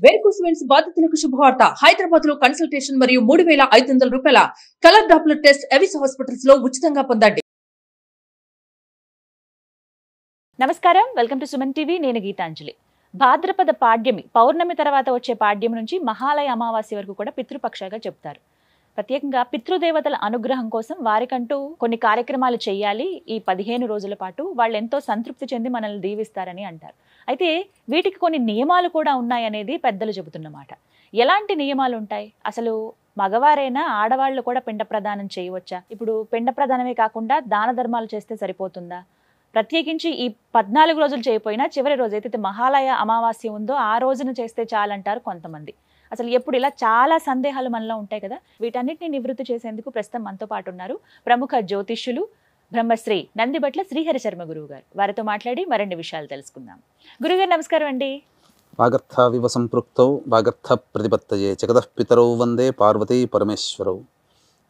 Varicose veins బాధితులకు శుభవార్త. హైదరాబాద్ లో కన్సల్టేషన్ మరియు 3,500 రూపాయల colour Doppler test Avis hospitals లో ఉచితంగా పొందండి. నమస్కారం, వెల్కమ్ టు సుమన్ టీవీ. నేను గీతాంజలి. భాద్రపద పాడ్యమి, పౌర్ణమి తర్వాత వచ్చే పాడ్యం నుంచి మహాలయ అమావాస్య వరకు కూడా పితృపక్షగా చెప్తారు. ప్రత్యేకంగా పితృదేవతల అనుగ్రహం కోసం వారికంటూ కొన్ని కార్యక్రమాలు చేయాలి. ఈ 15 రోజుల పాటు వాళ్ళు ఎంతో సంతృప్తి చెంది మనల్ని దీవిస్తారని అంటారు. అయితే వీటికి కొన్ని నియమాలు కూడా ఉన్నాయనేది పెద్దలు చెబుతున్నమాట. ఎలాంటి నియమాలు ఉంటాయి? అసలు మగవారైనా ఆడవాళ్ళు కూడా పిండ ప్రదానం చేయవచ్చా? ఇప్పుడు పిండ ప్రదానమే కాకుండా దాన ధర్మాలు చేస్తే సరిపోతుందా? ప్రత్యేకించి ఈ 14 రోజులు చేయకపోయినా చివరి రోజు అయితే మహాలయ అమావాస్య ఉందో ఆ రోజున చేస్తే చాలంటారు కొంతమంది. అసలు ఎప్పుడు ఇలా చాలా సందేహాలు మనలో ఉంటాయి కదా. వీటన్నిటిని నివృత్తి చేసేందుకు ప్రస్తుతం మనతో పాటు ఉన్నారు ప్రముఖ జ్యోతిష్యులు బ్రహ్మశ్రీ నందిబట్ల శ్రీహరి శర్మ గురువు గారు. వారితో మాట్లాడి మరిన్ని విషయాలు తెలుసుకుందాం. గురుగారు నమస్కారం అండి. వాగర్థ వివ సంపృక్తౌ వాగర్థ ప్రతిపత్తయే జగతః పితరౌ వందే పార్వతీ పరమేశ్వరౌ.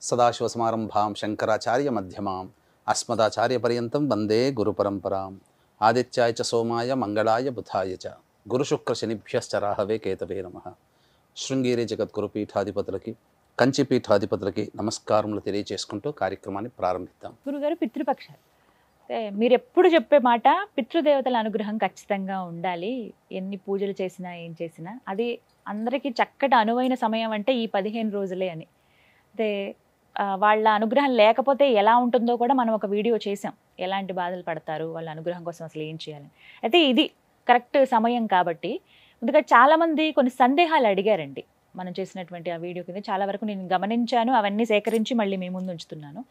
సదాశివ సమారంభాం శంకరాచార్య మధ్యమాం అస్మదాచార్య పర్యంతం వందే గురు పరంపరాం. ఆదిత్యాయ చ సోమాయ మంగళాయ బుధాయ చ గురుశుక్ర శనిభ్యశ్చ రాహవే కేతవే నమః. శృంగేరి జగద్గురు పీఠాధిపతులకి, కంచి పీఠాధిపతులకి నమస్కారములు తెలియజేసుకుంటూ కార్యక్రమాన్ని ప్రారంభిద్దాం. గురుగారు, పితృపక్షాలు మీరు ఎప్పుడు చెప్పే మాట పితృదేవతల అనుగ్రహం ఖచ్చితంగా ఉండాలి. ఎన్ని పూజలు చేసినా ఏం చేసినా అది అందరికీ చక్కటి అనువైన సమయం అంటే ఈ 15 రోజులే అని. అయితే వాళ్ళ అనుగ్రహం లేకపోతే ఎలా ఉంటుందో కూడా మనం ఒక వీడియో చేసాం. ఎలాంటి బాధలు పడతారు, వాళ్ళ అనుగ్రహం కోసం అసలు ఏం చేయాలని. అయితే ఇది కరెక్ట్ సమయం కాబట్టి ముందుగా చాలామంది కొన్ని సందేహాలు అడిగారండి మనం చేసినటువంటి ఆ వీడియో కింద. చాలా వరకు నేను గమనించాను, అవన్నీ సేకరించి మళ్ళీ మీ ముందు ఉంచుతున్నాను.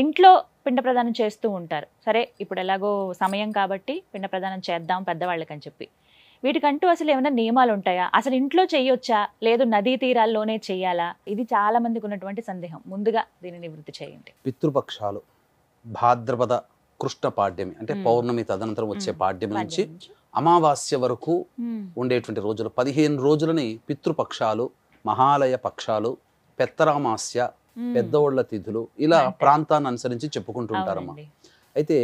ఇంట్లో పిండ ప్రదానం చేస్తూ ఉంటారు. సరే, ఇప్పుడు ఎలాగో సమయం కాబట్టి పిండ ప్రదానం చేద్దాం పెద్దవాళ్ళకి అని చెప్పి. వీటికంటూ అసలు ఏమైనా నియమాలు ఉంటాయా? అసలు ఇంట్లో చేయొచ్చా, లేదు నదీ తీరాల్లోనే చేయాలా? ఇది చాలా మందికి ఉన్నటువంటి సందేహం. ముందుగా దీన్ని నివృత్తి చేయండి. పితృపక్షాలు భాద్రపద కృష్ణ పాడ్యమి అంటే పౌర్ణమి తదనంతరం వచ్చే పాడ్యం నుంచి అమావాస్య వరకు ఉండేటువంటి రోజులు 15 రోజులని పితృపక్షాలు, మహాలయ పక్షాలు, పెత్తరామాస్య, పెద్దోళ్ల తిథులు ఇలా ప్రాంతాన్ని అనుసరించి చెప్పుకుంటుంటారమ్మా. అయితే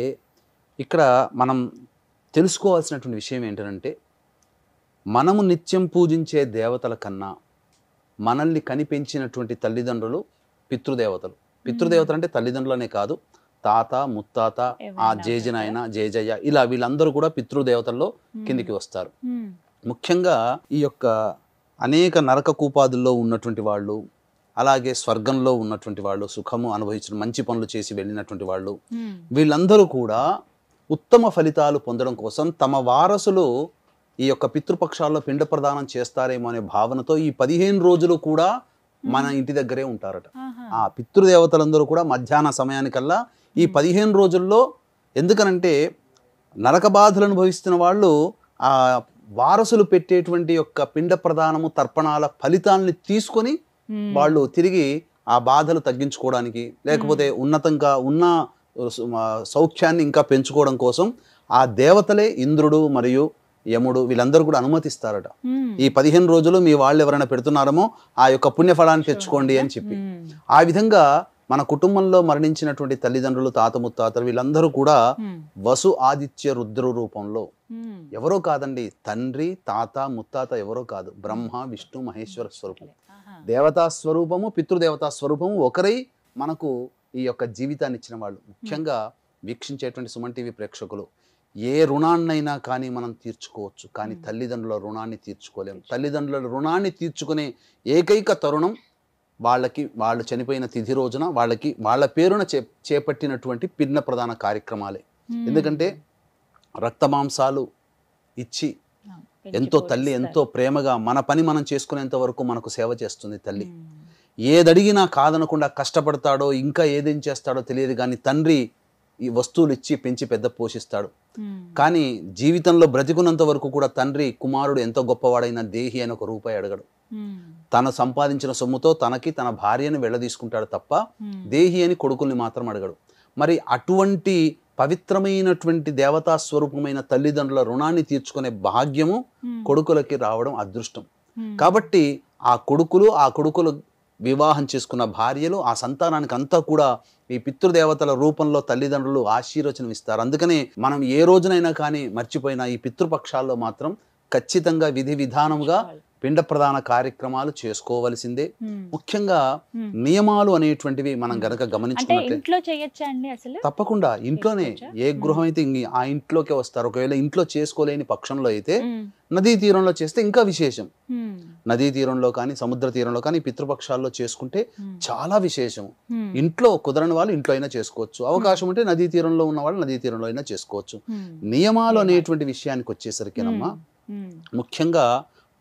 ఇక్కడ మనం తెలుసుకోవాల్సినటువంటి విషయం ఏంటంటే, మనము నిత్యం పూజించే దేవతల కన్నా మనల్ని కనిపెంచినటువంటి తల్లిదండ్రులు పితృదేవతలు. పితృదేవతలు అంటే తల్లిదండ్రులనే కాదు, తాత, ముత్తాత, ఆ జేజనాయన, జేజయ్య ఇలా వీళ్ళందరూ కూడా పితృదేవతల్లో కిందికి వస్తారు. ముఖ్యంగా ఈ యొక్క అనేక నరక కూపాదుల్లో ఉన్నటువంటి వాళ్ళు, అలాగే స్వర్గంలో ఉన్నటువంటి వాళ్ళు, సుఖము అనుభవించిన మంచి పనులు చేసి వెళ్ళినటువంటి వాళ్ళు, వీళ్ళందరూ కూడా ఉత్తమ ఫలితాలు పొందడం కోసం తమ వారసులు ఈ యొక్క పితృపక్షాల్లో పిండ ప్రదానం చేస్తారేమో అనే భావనతో ఈ 15 రోజులు కూడా మన ఇంటి దగ్గరే ఉంటారట. ఆ పితృదేవతలందరూ కూడా మధ్యాహ్న సమయానికల్లా ఈ 15 రోజుల్లో, ఎందుకనంటే నరక బాధలు అనుభవిస్తున్న వాళ్ళు ఆ వారసులు పెట్టేటువంటి యొక్క పిండ ప్రదానము తర్పణాల ఫలితాలని తీసుకొని వాళ్ళు తిరిగి ఆ బాధలు తగ్గించుకోవడానికి, లేకపోతే ఉన్నతంగా ఉన్న సౌఖ్యాన్ని ఇంకా పెంచుకోవడం కోసం ఆ దేవతలే ఇంద్రుడు మరియు యముడు వీళ్ళందరూ కూడా అనుమతిస్తారట. ఈ 15 రోజులు మీ వాళ్ళు ఎవరైనా పెడుతున్నారమో ఆ యొక్క పుణ్యఫలాన్ని తెచ్చుకోండి అని చెప్పి. ఆ విధంగా మన కుటుంబంలో మరణించినటువంటి తల్లిదండ్రులు, తాత ముత్తాతలు వీళ్ళందరూ కూడా వసు ఆదిత్య రుద్ర రూపంలో, ఎవరో కాదండి, తండ్రి తాత ముత్తాత ఎవరో కాదు, బ్రహ్మ విష్ణు మహేశ్వర స్వరూపం, దేవతా స్వరూపము పితృదేవతా స్వరూపము ఒకరై మనకు ఈ యొక్క జీవితాన్ని ఇచ్చిన వాళ్ళు. ముఖ్యంగా వీక్షించేటువంటి సుమన్ టీవీ ప్రేక్షకులు, ఏ రుణాన్నైనా కానీ మనం తీర్చుకోవచ్చు, కానీ తల్లిదండ్రుల రుణాన్ని తీర్చుకోలేము. తల్లిదండ్రుల రుణాన్ని తీర్చుకునే ఏకైక తరుణం వాళ్ళు చనిపోయిన తిథి రోజున వాళ్ళ పేరున చేపట్టినటువంటి పిండ ప్రదాన కార్యక్రమాలే. ఎందుకంటే రక్తమాంసాలు ఇచ్చి తల్లి ఎంతో ప్రేమగా మన పని మనం చేసుకునేంత వరకు మనకు సేవ చేస్తుంది తల్లి. ఏదడిగినా కాదనకుండా కష్టపడతాడో, ఇంకా ఏదేం చేస్తాడో తెలియదు, కానీ తండ్రి ఈ వస్తువులు ఇచ్చి పెంచి పెద్ద పోషిస్తాడు. కానీ జీవితంలో బ్రతికున్నంత వరకు కూడా తండ్రి కుమారుడు ఎంతో గొప్పవాడైనా దేహి అని ఒక రూపాయి అడగడు. తను సంపాదించిన సొమ్ముతో తనకి తన భార్యను వెళ్ళదీసుకుంటాడు తప్ప దేహి అని కొడుకుల్ని మాత్రం అడగడు. మరి అటువంటి పవిత్రమైనటువంటి దేవతా స్వరూపమైన తల్లిదండ్రుల రుణాన్ని తీర్చుకునే భాగ్యము కొడుకులకి రావడం అదృష్టం. కాబట్టి ఆ కొడుకులు వివాహం చేసుకున్న భార్యలు, ఆ సంతానానికి అంతా కూడా ఈ పితృదేవతల రూపంలో తల్లిదండ్రులు ఆశీర్వచనం ఇస్తారు. అందుకనే మనం ఏ రోజునైనా కానీ మర్చిపోయినా ఈ పితృపక్షాల్లో మాత్రం ఖచ్చితంగా విధి విధానముగా పిండ ప్రదాన కార్యక్రమాలు చేసుకోవలసిందే. ముఖ్యంగా నియమాలు అనేటువంటివి మనం గనక గమనించుకున్నట్లయితే ఇంట్లో చేయొచ్చా అండి అసలు? తప్పకుండా ఇంట్లోనే, ఏ గృహం అయితే ఆ ఇంట్లోకే వస్తారు. ఒకవేళ ఇంట్లో చేసుకోలేని పక్షంలో అయితే నదీ తీరంలో చేస్తే ఇంకా విశేషం. నదీ తీరంలో కానీ సముద్ర తీరంలో కానీ పితృపక్షాల్లో చేసుకుంటే చాలా విశేషం. ఇంట్లో కుదరని వాళ్ళు ఇంట్లో అయినా చేసుకోవచ్చు, అవకాశం ఉంటే నదీ తీరంలో ఉన్న వాళ్ళు నదీ తీరంలో అయినా చేసుకోవచ్చు. నియమాలు అనేటువంటి విషయానికి వచ్చేసరికేనమ్మా, ముఖ్యంగా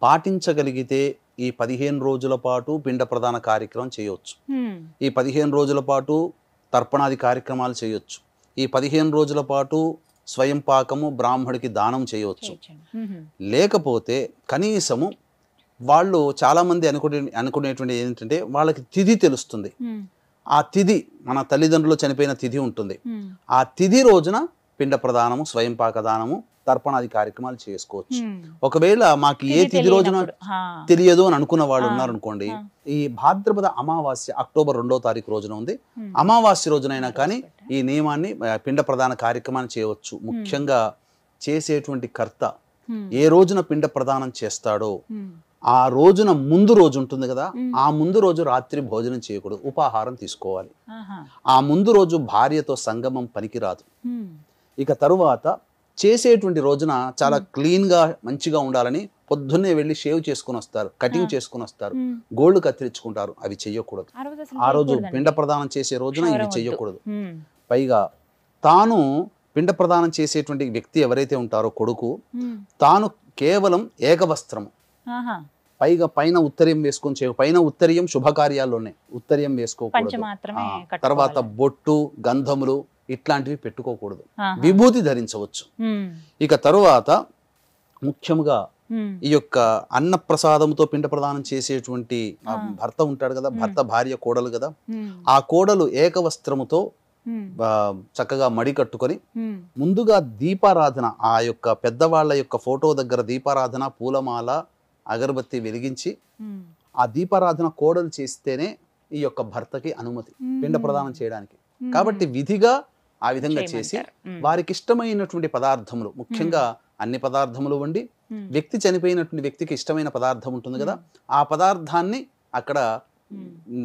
పాటించగలిగితే ఈ 15 రోజుల పాటు పిండ ప్రదాన కార్యక్రమం చేయవచ్చు. ఈ 15 రోజుల పాటు తర్పణాది కార్యక్రమాలు చేయొచ్చు. ఈ 15 రోజుల పాటు స్వయం పాకము బ్రాహ్మడికి దానం చేయవచ్చు. లేకపోతే కనీసము వాళ్ళు చాలా మంది అనుకునేటువంటి ఏంటంటే వాళ్ళకి తిథి తెలుస్తుంది. ఆ తిథి మన తల్లిదండ్రులు చనిపోయిన తిథి ఉంటుంది. ఆ తిథి రోజున పిండ ప్రదానము, స్వయం పాక దానము, తర్పణాది కార్యక్రమాలు చేసుకోవచ్చు. ఒకవేళ మాకు ఏ తిథి రోజున తెలియదు అని అనుకున్న వాళ్ళు ఉన్నారనుకోండి, ఈ భాద్రపద అమావాస్య అక్టోబర్ 2వ తారీఖు రోజున ఉంది. అమావాస్య రోజునైనా కానీ ఈ నియమాన్ని పిండ ప్రదాన కార్యక్రమాన్ని చేయవచ్చు. ముఖ్యంగా చేసేటువంటి కర్త ఏ రోజున పిండ ప్రదానం చేస్తాడో ఆ రోజున ముందు రోజు ఉంటుంది కదా, ఆ ముందు రోజు రాత్రి భోజనం చేయకూడదు, ఉపాహారం తీసుకోవాలి. ఆ ముందు రోజు భార్యతో సంగమం పనికిరాదు. ఇక తరువాత చేసేటువంటి రోజున చాలా క్లీన్ గా మంచిగా ఉండాలని పొద్దున్నే వెళ్ళి షేవ్ చేసుకుని వస్తారు, కటింగ్ చేసుకుని వస్తారు, గోల్డ్ కత్తిరించుకుంటారు. అవి చెయ్యకూడదు. ఆ రోజు పిండ ప్రదానం చేసే రోజున ఇవి చెయ్యకూడదు. పైగా తాను పిండ ప్రదానం చేసేటువంటి వ్యక్తి ఎవరైతే ఉంటారో కొడుకు, తాను కేవలం ఏకవస్త్రము, పైగా పైన ఉత్తరీయం వేసుకొని పైన ఉత్తరీయం శుభకార్యాల్లోనే ఉత్తరీయం వేసుకోకూడదు. తర్వాత బొట్టు, గంధములు ఇట్లాంటివి పెట్టుకోకూడదు. విభూతి ధరించవచ్చు. ఇక తరువాత ముఖ్యంగా ఈ యొక్క అన్న ప్రసాదంతో పిండ ప్రదానం చేసేటువంటి భర్త ఉంటాడు కదా, భర్త భార్య కోడలు కదా, ఆ కోడలు ఏకవస్త్రముతో చక్కగా మడి కట్టుకొని ముందుగా దీపారాధన, ఆ యొక్క పెద్దవాళ్ళ యొక్క ఫోటో దగ్గర దీపారాధన, పూలమాల, అగరబత్తి వెలిగించి ఆ దీపారాధన కోడలు చేస్తేనే ఈ యొక్క భర్తకి అనుమతి పిండ ప్రదానం చేయడానికి. కాబట్టి విధిగా ఆ విధంగా చేసి వారికి ఇష్టమైనటువంటి పదార్థములు, ముఖ్యంగా అన్ని పదార్థములు వండి వ్యక్తి చనిపోయినటువంటి వ్యక్తికి ఇష్టమైన పదార్థం ఉంటుంది కదా, ఆ పదార్థాన్ని అక్కడ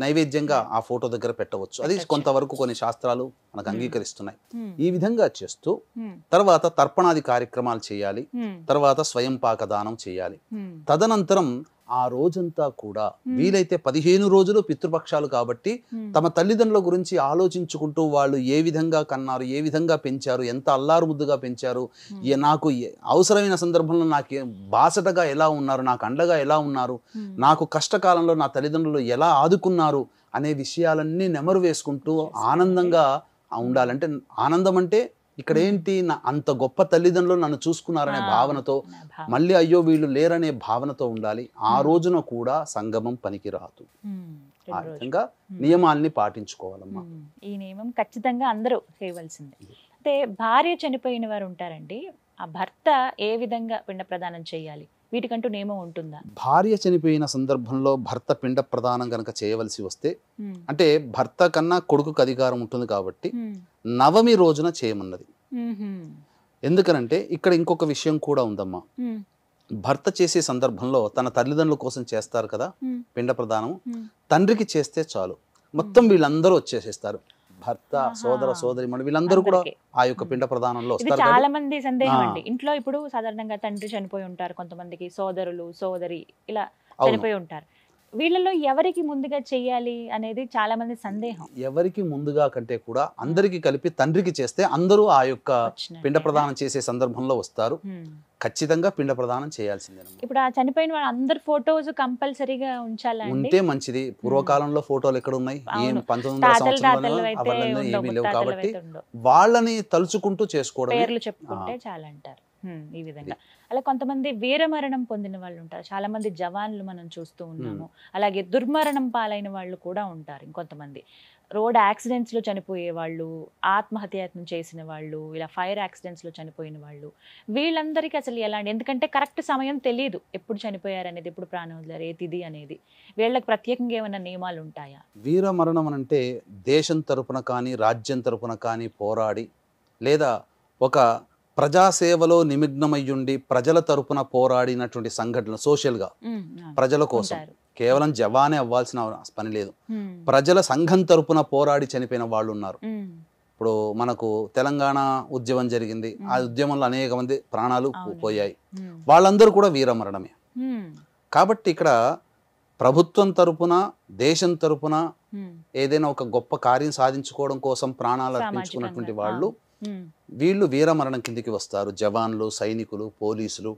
నైవేద్యంగా ఆ ఫోటో దగ్గర పెట్టవచ్చు. అది కొంతవరకు కొన్ని శాస్త్రాలు మనకు అంగీకరిస్తున్నాయి. ఈ విధంగా చేస్తూ తర్వాత తర్పణాది కార్యక్రమాలు చేయాలి. తర్వాత స్వయం పాక దానం చేయాలి. తదనంతరం ఆ రోజంతా కూడా వీలైతే 15 రోజులు పితృపక్షాలు కాబట్టి తమ తల్లిదండ్రుల గురించి ఆలోచించుకుంటూ వాళ్ళు ఏ విధంగా కన్నారు, ఏ విధంగా పెంచారు, ఎంత అల్లారు ముద్దుగా పెంచారు, నాకు అవసరమైన సందర్భంలో నాకు బాసటగా ఎలా ఉన్నారు, నాకు అండగా ఎలా ఉన్నారు, నాకు కష్టకాలంలో నా తల్లిదండ్రులు ఎలా ఆదుకున్నారు అనే విషయాలన్నీ నెమరు వేసుకుంటూ ఆనందంగా ఉండాలంటే, ఆనందం అంటే ఇక్కడ ఏంటి, అంత గొప్ప తల్లిదండ్రులు నన్ను చూసుకున్నారనే భావనతో, మళ్ళీ అయ్యో వీళ్ళు లేరనే భావనతో ఉండాలి. ఆ రోజున కూడా సంగమం పనికిరాదు. ఆ విధంగా నియమాల్ని పాటించుకోవాలమ్మా. ఈ నియమం ఖచ్చితంగా అందరూ చేయవలసిందే. అంటే భార్య చనిపోయిన వారు ఉంటారండి, ఆ భర్త ఏ విధంగా పిండ ప్రదానం చేయాలి, వీటికంటూ నియమం ఉంటుందా? భార్య చనిపోయిన సందర్భంలో భర్త పిండ ప్రదానం కనుక చేయవలసి వస్తే, అంటే భర్త కన్నా కొడుకుకు అధికారం ఉంటుంది కాబట్టి నవమి రోజున చేయమన్నది. ఎందుకనంటే ఇక్కడ ఇంకొక విషయం కూడా ఉందమ్మా. భర్త చేసే సందర్భంలో తన తల్లిదండ్రుల కోసం చేస్తారు కదా పిండ ప్రదానం, తండ్రికి చేస్తే చాలు, మొత్తం వీళ్ళందరూ వచ్చేసేస్తారు. భర్త, సోదర, సోదరి వీళ్ళందరూ కూడా ఆ యొక్క పిండ ప్రదానంలో వస్తారు. చాలా మంది సందేహం అండి. ఇంట్లో ఇప్పుడు సాధారణంగా తండ్రి చనిపోయి ఉంటారు, కొంతమందికి సోదరులు, సోదరి ఇలా చనిపోయి ఉంటారు. వీళ్ళలో ఎవరికి ముందుగా చెయ్యాలి అనేది చాలా మంది సందేహం. ఎవరికి ముందుగా కంటే కూడా అందరికి కలిపి తండ్రికి చేస్తే అందరూ ఆ యొక్క పిండ ప్రదానం చేసే సందర్భంలో వస్తారు. ఖచ్చితంగా పిండ ప్రదానం చేయాల్సిందే. ఇప్పుడు ఆ చనిపోయిన వాళ్ళు అందరు ఫోటోస్ కంపల్సరీగా ఉంచాలండి. ఉంటే మంచిది. పూర్వకాలంలో ఫోటోలు ఎక్కడ ఉన్నాయి, 1900 సంవత్సరాలలో అవన్నీ ఏమీ లేవు కాబట్టి వాళ్ళని తలుచుకుంటూ చేసుకోవడం, పేర్లు చెప్పుకుంటే చాలంటారు. ఈ విధంగా అలా కొంతమంది వీరమరణం పొందిన వాళ్ళు ఉంటారు, చాలా మంది జవాన్లు మనం చూస్తూ ఉన్నాము. అలాగే దుర్మరణం పాలైన వాళ్ళు కూడా ఉంటారు. ఇంకొంతమంది రోడ్ యాక్సిడెంట్స్ లో చనిపోయే వాళ్ళు, ఆత్మహత్యాయత్నం చేసిన వాళ్ళు, ఇలా ఫైర్ యాక్సిడెంట్స్ లో చనిపోయిన వాళ్ళు, వీళ్ళందరికీ అసలు ఎలాంటి, ఎందుకంటే కరెక్ట్ సమయం తెలియదు ఎప్పుడు చనిపోయారు అనేది, ఎప్పుడు ప్రాణం వదిలారు, ఏ తిథి అనేది, వీళ్ళకి ప్రత్యేకంగా ఏమైనా నియమాలు ఉంటాయా? వీరమరణం అంటే దేశం తరపున కానీ రాజ్యం తరపున కానీ పోరాడి, లేదా ఒక ప్రజాసేవలో నిమగ్నమయ్యుండి ప్రజల తరపున పోరాడినటువంటి సంఘటనలు సోషల్గా ప్రజల కోసం కేవలం జవానే అవ్వాల్సిన పని లేదు. ప్రజల సంఘం తరపున పోరాడి చనిపోయిన వాళ్ళు ఉన్నారు. ఇప్పుడు మనకు తెలంగాణ ఉద్యమం జరిగింది, ఆ ఉద్యమంలో అనేక మంది ప్రాణాలు పోయాయి, వాళ్ళందరూ కూడా వీరమరణమే. కాబట్టి ఇక్కడ ప్రభుత్వం తరపున దేశం తరపున ఏదైనా ఒక గొప్ప కార్యం సాధించుకోవడం కోసం ప్రాణాలు అర్పించుకున్నటువంటి వాళ్ళు వీళ్ళు వీరమరణం కిందికి వస్తారు. జవాన్లు, సైనికులు, పోలీసులు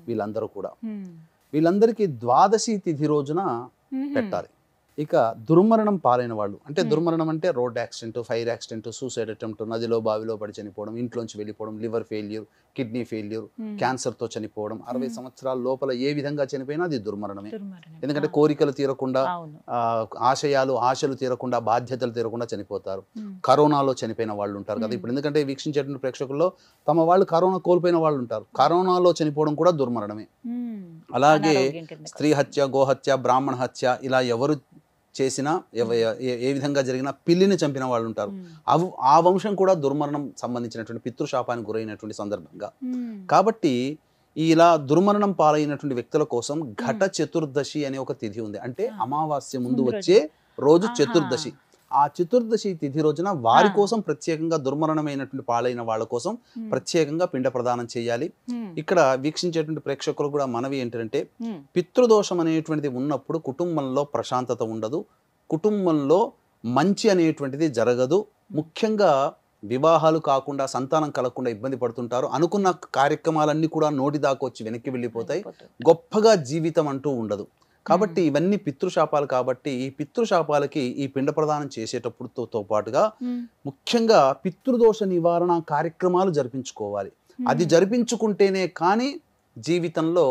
వీళ్ళందరూ కూడా. వీళ్ళందరికీ ద్వాదశి తిథి రోజున పెట్టాలి. ఇక దుర్మరణం పాలైన వాళ్ళు, అంటే దుర్మరణం అంటే road accident, fire accident, suicide attempt, నదిలో బావిలో పడి చనిపోవడం, ఇంట్లోంచి వెళ్ళిపోవడం, లివర్ ఫెయిల్యూర్, కిడ్నీ ఫెయిల్యూర్, క్యాన్సర్తో చనిపోవడం, 60 సంవత్సరాల లోపల ఏ విధంగా చనిపోయినా అది దుర్మరణమే. ఎందుకంటే కోరికలు తీరకుండా, ఆశలు తీరకుండా, బాధ్యతలు తీరకుండా చనిపోతారు. కరోనాలో చనిపోయిన వాళ్ళు ఉంటారు కదా ఇప్పుడు. ఎందుకంటే వీక్షించేటువంటి ప్రేక్షకుల్లో తమ వాళ్ళు కరోనా కోల్పోయిన వాళ్ళు ఉంటారు. కరోనాలో చనిపోవడం కూడా దుర్మరణమే. అలాగే స్త్రీ హత్య, గోహత్య, బ్రాహ్మణ హత్య ఇలా ఎవరు చేసినా, ఏ విధంగా జరిగినా, పిల్లిని చంపిన వాళ్ళు ఉంటారు. ఆ వంశం కూడా దుర్మరణం సంబంధించినటువంటి పితృశాపానికి గురైనటువంటి సందర్భంగా. కాబట్టి ఇలా దుర్మరణం పాలైనటువంటి వ్యక్తుల కోసం ఘట చతుర్దశి అనే ఒక తిథి ఉంది. అంటే అమావాస్య ముందు వచ్చే రోజు చతుర్దశి. ఆ చతుర్దశి తిథి రోజున వారి కోసం ప్రత్యేకంగా దుర్మరణమైనటువంటి పాలైన వాళ్ళ కోసం ప్రత్యేకంగా పిండ ప్రదానం చేయాలి. ఇక్కడ వీక్షించేటువంటి ప్రేక్షకులు కూడా మనవి ఏంటంటే, పితృదోషం అనేటువంటిది ఉన్నప్పుడు కుటుంబంలో ప్రశాంతత ఉండదు, కుటుంబంలో మంచి అనేటువంటిది జరగదు. ముఖ్యంగా వివాహాలు కాకుండా, సంతానం కలగకుండా ఇబ్బంది పడుతుంటారు. అనుకున్న కార్యక్రమాలన్నీ కూడా నోటి దాకా వచ్చి వెనక్కి వెళ్ళిపోతాయి. గొప్పగా జీవితం అంటూ ఉండదు. కాబట్టి ఇవన్నీ పితృశాపాలు. కాబట్టి ఈ పితృశాపాలకి ఈ పిండ ప్రదానం చేసేటప్పుడుతో పాటుగా ముఖ్యంగా పితృదోష నివారణ కార్యక్రమాలు జరిపించుకోవాలి. అది జరిపించుకుంటేనే కానీ జీవితంలో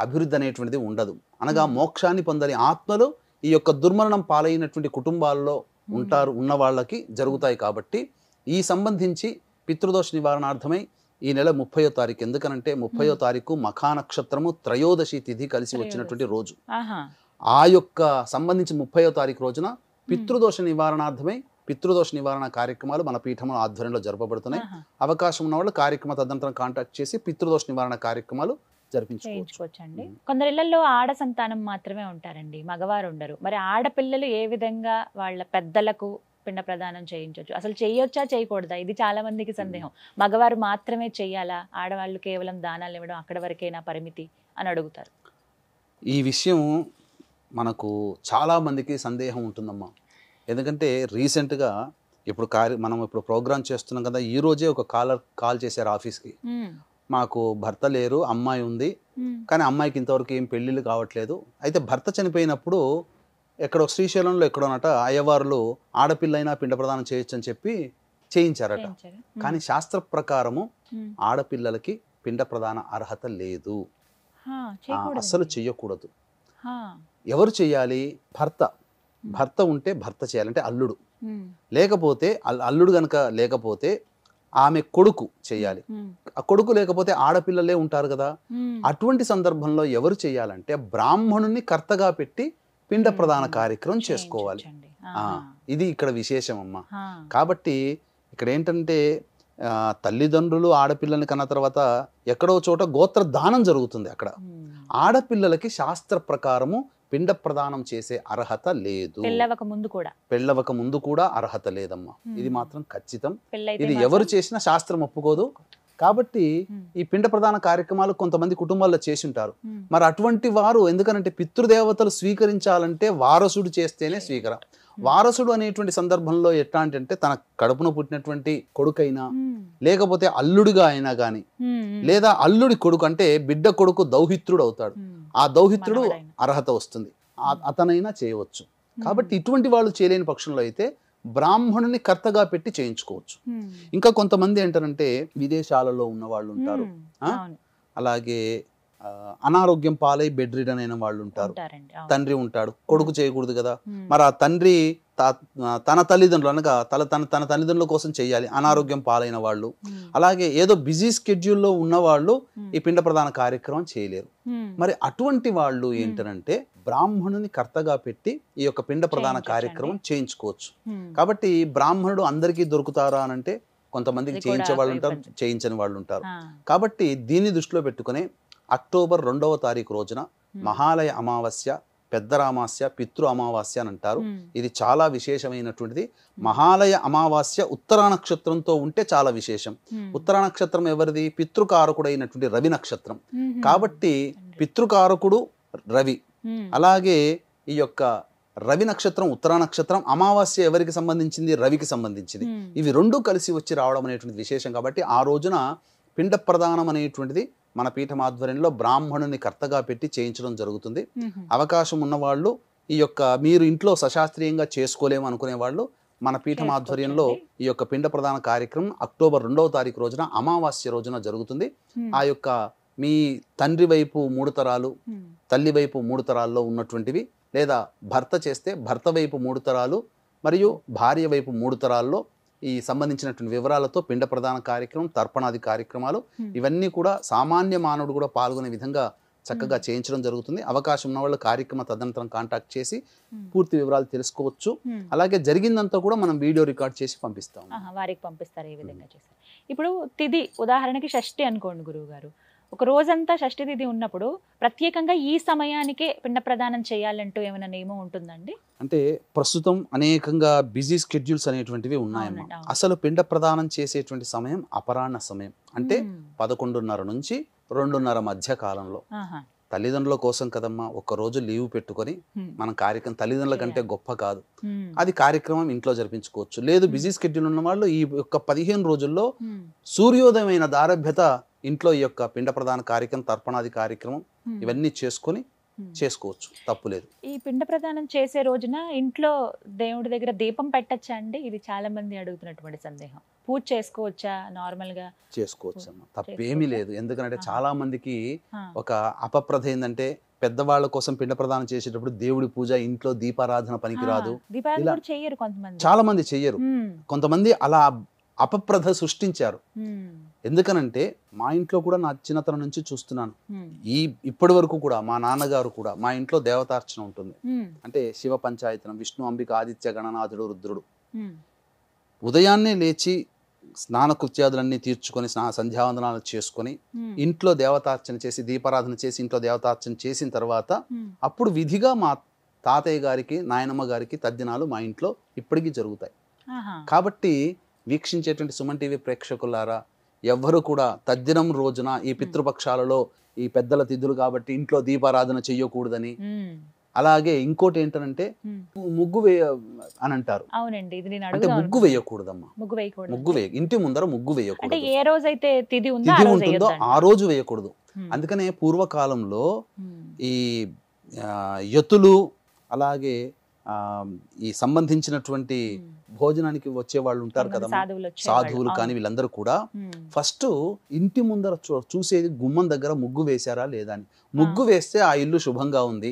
అభివృద్ధి అనేటువంటిది ఉండదు. అనగా మోక్షాన్ని పొందని ఆత్మలు ఈ యొక్క దుర్మరణం పాలైనటువంటి కుటుంబాల్లో ఉన్న వాళ్ళకి జరుగుతాయి. కాబట్టి ఈ సంబంధించి పితృదోష నివారణార్థమై ఈ నెల 30వ తారీఖు, ఎందుకనంటే 30వ తారీఖు మఖా నక్షత్రము త్రయోదశి తిథి కలిసి వచ్చినటువంటి రోజు. ఆ యొక్క సంబంధించి 30వ తారీఖు రోజున పితృదోష నివారణార్థమై పితృదోష నివారణ కార్యక్రమాలు మన పీఠముల ఆధ్వర్యంలో జరపబడుతున్నాయి. అవకాశం ఉన్న వాళ్ళు కార్యక్రమ తదనంతరం కాంటాక్ట్ చేసి పితృదోష నివారణ కార్యక్రమాలు జరిపించుకోవచ్చండి. కొందరి ఇళ్లలో ఆడ సంతానం మాత్రమే ఉంటారండి, మగవారు ఉండరు. మరి ఆడపిల్లలు ఏ విధంగా వాళ్ళ పెద్దలకు పిండ ప్రదానం చేయించవచ్చు? అసలు చేయొచ్చా, చేయకూడదా? ఇది చాలా మందికి సందేహం. మగవారు మాత్రమే చెయ్యాలా, ఆడవాళ్ళు కేవలం దానాలు ఇవ్వడం అక్కడ వరకేనా పరిమితి అని అడుగుతారు. ఈ విషయం మనకు చాలా మందికి సందేహం ఉంటుందమ్మా. ఎందుకంటే రీసెంట్గా మనం ఇప్పుడు ప్రోగ్రామ్ చేస్తున్నాం కదా, ఈ రోజే ఒక కాల్ చేశారు ఆఫీస్కి. మాకు భర్త లేరు, అమ్మాయి ఉంది, కానీ అమ్మాయికి ఇంతవరకు ఏం పెళ్ళిళ్ళు కావట్లేదు. అయితే భర్త చనిపోయినప్పుడు ఎక్కడో శ్రీశైలంలో ఎక్కడోనట అయ్యవారులు ఆడపిల్లైనా పిండ ప్రదానం చేయొచ్చు అని చెప్పి చేయించారట. కానీ శాస్త్ర ప్రకారము ఆడపిల్లలకి పిండ ప్రదాన అర్హత లేదు, అసలు చెయ్యకూడదు. ఎవరు చెయ్యాలి? భర్త ఉంటే భర్త చేయాలంటే అల్లుడు, లేకపోతే అల్లుడు గనక లేకపోతే ఆమె కొడుకు చేయాలి. ఆ కొడుకు లేకపోతే ఆడపిల్లలే ఉంటారు కదా. అటువంటి సందర్భంలో ఎవరు చేయాలంటే బ్రాహ్మణుని కర్తగా పెట్టి పిండ ప్రదాన కార్యక్రమం చేసుకోవాలి. ఇది ఇక్కడ విశేషం అమ్మ. కాబట్టి ఇక్కడ ఏంటంటే తల్లిదండ్రులు ఆడపిల్లల్ని కన్న తర్వాత ఎక్కడో చోట గోత్ర దానం జరుగుతుంది. అక్కడ ఆడపిల్లలకి శాస్త్ర ప్రకారము పిండ ప్రదానం చేసే అర్హత లేదు. పెళ్ళవక ముందు కూడా అర్హత లేదమ్మా. ఇది మాత్రం ఖచ్చితం. ఇది ఎవరు చేసినా శాస్త్రం ఒప్పుకోదు. కాబట్టి ఈ పిండ ప్రదాన కార్యక్రమాలు కొంతమంది కుటుంబాల్లో చేసి ఉంటారు. మరి అటువంటి వారు, ఎందుకనంటే పితృదేవతలు స్వీకరించాలంటే వారసుడు చేస్తేనే స్వీకారం. వారసుడు అనేటువంటి సందర్భంలో ఎట్లా అంటే తన కడుపున పుట్టినటువంటి కొడుకైనా, లేకపోతే అల్లుడిగా అయినా గాని, లేదా అల్లుడి కొడుకు అంటే బిడ్డ కొడుకు దౌహిత్రుడు అవుతాడు. ఆ దౌహిత్రుడు అర్హత వస్తుంది, అతనైనా చేయవచ్చు. కాబట్టి ఇటువంటి వాళ్ళు చేయలేని పక్షంలో అయితే బ్రాహ్మణుని కర్తగా పెట్టి చేయించుకోవచ్చు. ఇంకా కొంతమంది ఏంటారంటే విదేశాలలో ఉన్న వాళ్ళు ఉంటారు, అలాగే అనారోగ్యం పాలై బెడ్ రిడన్ అయిన వాళ్ళు ఉంటారు. తండ్రి ఉంటాడు, కొడుకు చేయకూడదు కదా. మరి ఆ తండ్రి తన తల్లిదండ్రులు అనగా తన తల్లిదండ్రుల కోసం చేయాలి, అనారోగ్యం పాలైన వాళ్ళు. అలాగే ఏదో బిజీ స్కెడ్యూల్లో ఉన్న వాళ్ళు ఈ పిండ ప్రదాన కార్యక్రమం చేయలేరు. మరి అటువంటి వాళ్ళు ఏంటంటే బ్రాహ్మణుని కర్తగా పెట్టి ఈ యొక్క పిండ ప్రదాన కార్యక్రమం చేయించుకోవచ్చు. కాబట్టి బ్రాహ్మణుడు అందరికీ దొరుకుతారా అనంటే కొంతమందికి అది చేయించే కూడా వాళ్ళు ఉంటారు, ఇబ్బంది. చేయించని వాళ్ళు ఉంటారు. ఆ. కాబట్టి దీన్ని దృష్టిలో పెట్టుకుని అక్టోబర్ 2వ తారీఖు రోజున మహాలయ అమావాస్య, పెద్ద అమావాస్య, పితృ అమావాస్య అని అంటారు. ఇది చాలా విశేషమైనటువంటిది. మహాలయ అమావాస్య ఉత్తరా నక్షత్రంతో ఉంటే చాలా విశేషం. ఉత్తరా నక్షత్రం ఎవరిది? పితృకారకుడైనటువంటి రవి నక్షత్రం. కాబట్టి పితృకారకుడు రవి. అలాగే ఈ యొక్క రవి నక్షత్రం ఉత్తరా నక్షత్రం, అమావాస్య ఎవరికి సంబంధించింది? రవికి సంబంధించింది. ఇవి రెండు కలిసి వచ్చి రావడం అనేటువంటి విశేషం. కాబట్టి ఆ రోజున పిండ ప్రదానం అనేటువంటిది మన పీఠం ఆధ్వర్యంలో బ్రాహ్మణుని కర్తగా పెట్టి చేయించడం జరుగుతుంది. అవకాశం ఉన్నవాళ్ళు ఈ యొక్క మీరు ఇంట్లో సశాస్త్రీయంగా చేసుకోలేము అనుకునే వాళ్ళు మన పీఠం ఆధ్వర్యంలో ఈ యొక్క పిండ ప్రదాన కార్యక్రమం అక్టోబర్ 2వ తారీఖు రోజున అమావాస్య రోజున జరుగుతుంది. ఆ యొక్క మీ తండ్రి వైపు 3 తరాలు, తల్లి వైపు 3 తరాల్లో ఉన్నటువంటివి, లేదా భర్త చేస్తే భర్త వైపు 3 తరాలు మరియు భార్య వైపు 3 తరాల్లో ఈ సంబంధించినటువంటి వివరాలతో పిండ ప్రదాన కార్యక్రమం, తర్పణాది కార్యక్రమాలు ఇవన్నీ కూడా సామాన్య మానవుడు కూడా పాల్గొనే విధంగా చక్కగా చేయించడం జరుగుతుంది. అవకాశం ఉన్న వాళ్ళు కార్యక్రమ తదనంతరం కాంటాక్ట్ చేసి పూర్తి వివరాలు తెలుసుకోవచ్చు. అలాగే జరిగిందంతా కూడా మనం వీడియో రికార్డ్ చేసి పంపిస్తాం. వారికి పంపిస్తారు. ఈ విధంగా చేస్తారు. ఇప్పుడు తిథి ఉదాహరణకి షష్ఠి అనుకోండి గురువు గారు, ఒక రోజంతా షష్ఠి తిథి ఉన్నప్పుడు ప్రత్యేకంగా ఈ సమయానికే పిండ ప్రదానం చేయాలంటూ ఏమైనా నియమం ఉంటుందండి? అంటే ప్రస్తుతం అనేకంగా బిజీ స్కెడ్యూల్స్ అనేటువంటివి ఉన్నాయమ్మా. అసలు పిండ ప్రదానం చేసేటువంటి సమయం అపరాహ్న సమయం, అంటే 11:30 నుంచి 2:30 మధ్య కాలంలో. తల్లిదండ్రుల కోసం కదమ్మా, ఒక్క రోజు లీవ్ పెట్టుకొని మనం కార్యక్రమం, తల్లిదండ్రుల కంటే గొప్ప కాదు, అది కార్యక్రమం ఇంట్లో జరిపించుకోవచ్చు. లేదు బిజీ స్కెడ్యూల్ ఉన్న వాళ్ళు ఈ యొక్క 15 రోజుల్లో సూర్యోదయమైన దారభ్యత ఇంట్లో ఈ యొక్క పిండ ప్రదాన కార్యక్రమం, తర్పణాది కార్యక్రమం ఇవన్నీ చేసుకొని చేసుకోవచ్చు, తప్పులేదు. ఈ పిండ ప్రదానం చేసే రోజున ఇంట్లో దేవుడి దగ్గర దీపం పెట్టచ్చా అండి? ఇది చాలా మంది అడుగుతున్నటువంటి సందేహం. పూజ చేసుకోవచ్చా? నార్మల్ గా చేసుకోవచ్చు అమ్మా, తప్పేమీ లేదు. ఎందుకంటే చాలా మందికి ఒక అపప్రథ ఏంటంటే పెద్దవాళ్ళ కోసం పిండ ప్రదానం చేసేటప్పుడు దేవుడి పూజ, ఇంట్లో దీపారాధన పనికిరాదు, చాలా మంది చెయ్యరు. కొంతమంది అలా అపప్రథ సృష్టించారు. ఎందుకనంటే మా ఇంట్లో కూడా నా చిన్నతనం నుంచి చూస్తున్నాను, ఇప్పటి వరకు కూడా మా నాన్నగారు కూడా మా ఇంట్లో దేవతార్చన ఉంటుంది. అంటే శివ పంచాయతనం, విష్ణు, అంబిక, ఆదిత్య, గణనాథుడు, రుద్రుడు. ఉదయాన్నే లేచి స్నానకృత్యాదులన్నీ తీర్చుకొని సంధ్యావందనాలు చేసుకొని ఇంట్లో దేవతార్చన చేసి దీపారాధన చేసి ఇంట్లో దేవతార్చన చేసిన తర్వాత అప్పుడు విధిగా మా తాతయ్య గారికి, నాయనమ్మ గారికి తద్దినాలు మా ఇంట్లో ఇప్పటికీ జరుగుతాయి. కాబట్టి వీక్షించేటువంటి సుమన్ టీవీ ప్రేక్షకులారా, ఎవ్వరు కూడా తద్దినం రోజున ఈ పితృపక్షాలలో ఈ పెద్దల తిథులు కాబట్టి ఇంట్లో దీపారాధన చెయ్యకూడదని, అలాగే ఇంకోటి ఏంటంటే ముగ్గు అని అంటారు. అవునండి, ఇది నేను అంటే ముగ్గు వేయకూడదమ్మా. ముగ్గు ఇంటి ముందర ముగ్గు వేయకూడదు. ఏ రోజైతే తిథి ఉంటుందో ఆ రోజు వేయకూడదు. అందుకనే పూర్వకాలంలో ఈ యతులు, అలాగే ఈ సంబంధించినటువంటి భోజనానికి వచ్చే వాళ్ళు ఉంటారు కదా, సాధువులు కానీ, వీళ్ళందరూ కూడా ఫస్ట్ ఇంటి ముందర చూసేది గుమ్మం దగ్గర ముగ్గు వేశారా లేదా అని. ముగ్గు వేస్తే ఆ ఇల్లు శుభంగా ఉంది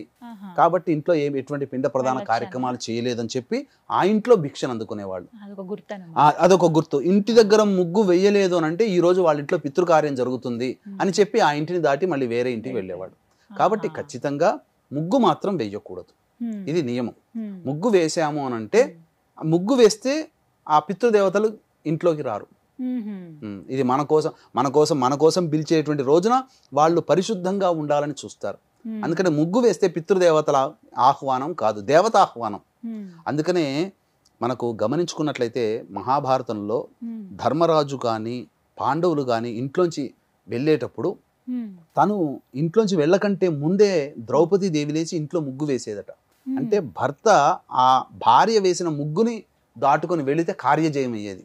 కాబట్టి ఇంట్లో ఎటువంటి పిండ ప్రధాన కార్యక్రమాలు చేయలేదని చెప్పి ఆ ఇంట్లో భిక్షను అందుకునేవాళ్ళు. అదొక గుర్తు. ఇంటి దగ్గర ముగ్గు వేయలేదు అని అంటే ఈ రోజు వాళ్ళ ఇంట్లో పితృకార్యం జరుగుతుంది అని చెప్పి ఆ ఇంటిని దాటి మళ్ళీ వేరే ఇంటికి వెళ్ళేవాడు. కాబట్టి ఖచ్చితంగా ముగ్గు మాత్రం వేయకూడదు, ఇది నియమం. ముగ్గు వేసాము అని అంటే, ముగ్గు వేస్తే ఆ పితృదేవతలు ఇంట్లోకి రారు. ఇది మన కోసం పిలిచేటువంటి రోజున వాళ్ళు పరిశుద్ధంగా ఉండాలని చూస్తారు. అందుకనే ముగ్గు వేస్తే పితృదేవతల ఆహ్వానం కాదు, దేవత ఆహ్వానం. అందుకనే మనకు గమనించుకున్నట్లయితే మహాభారతంలో ధర్మరాజు కానీ పాండవులు కానీ ఇంట్లోంచి వెళ్ళేటప్పుడు తను ఇంట్లోంచి వెళ్ళకంటే ముందే ద్రౌపది దేవి లేచి ఇంట్లో ముగ్గు వేసేదట. అంటే భర్త ఆ భార్య వేసిన ముగ్గుని దాటుకొని వెళితే కార్యజయం అయ్యేది.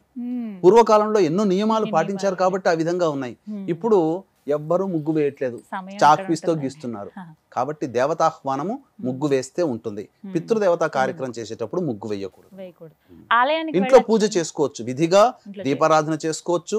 పూర్వకాలంలో ఎన్నో నియమాలు పాటించారు కాబట్టి ఆ విధంగా ఉన్నాయి. ఇప్పుడు ఎవ్వరూ ముగ్గు వేయట్లేదు, చాక్పీస్తో గీస్తున్నారు. కాబట్టి దేవతాహ్వానము ముగ్గు వేస్తే ఉంటుంది. పితృదేవత కార్యక్రమం చేసేటప్పుడు ముగ్గు వేయకూడదు. ఇంట్లో పూజ చేసుకోవచ్చు, విధిగా దీపారాధన చేసుకోవచ్చు,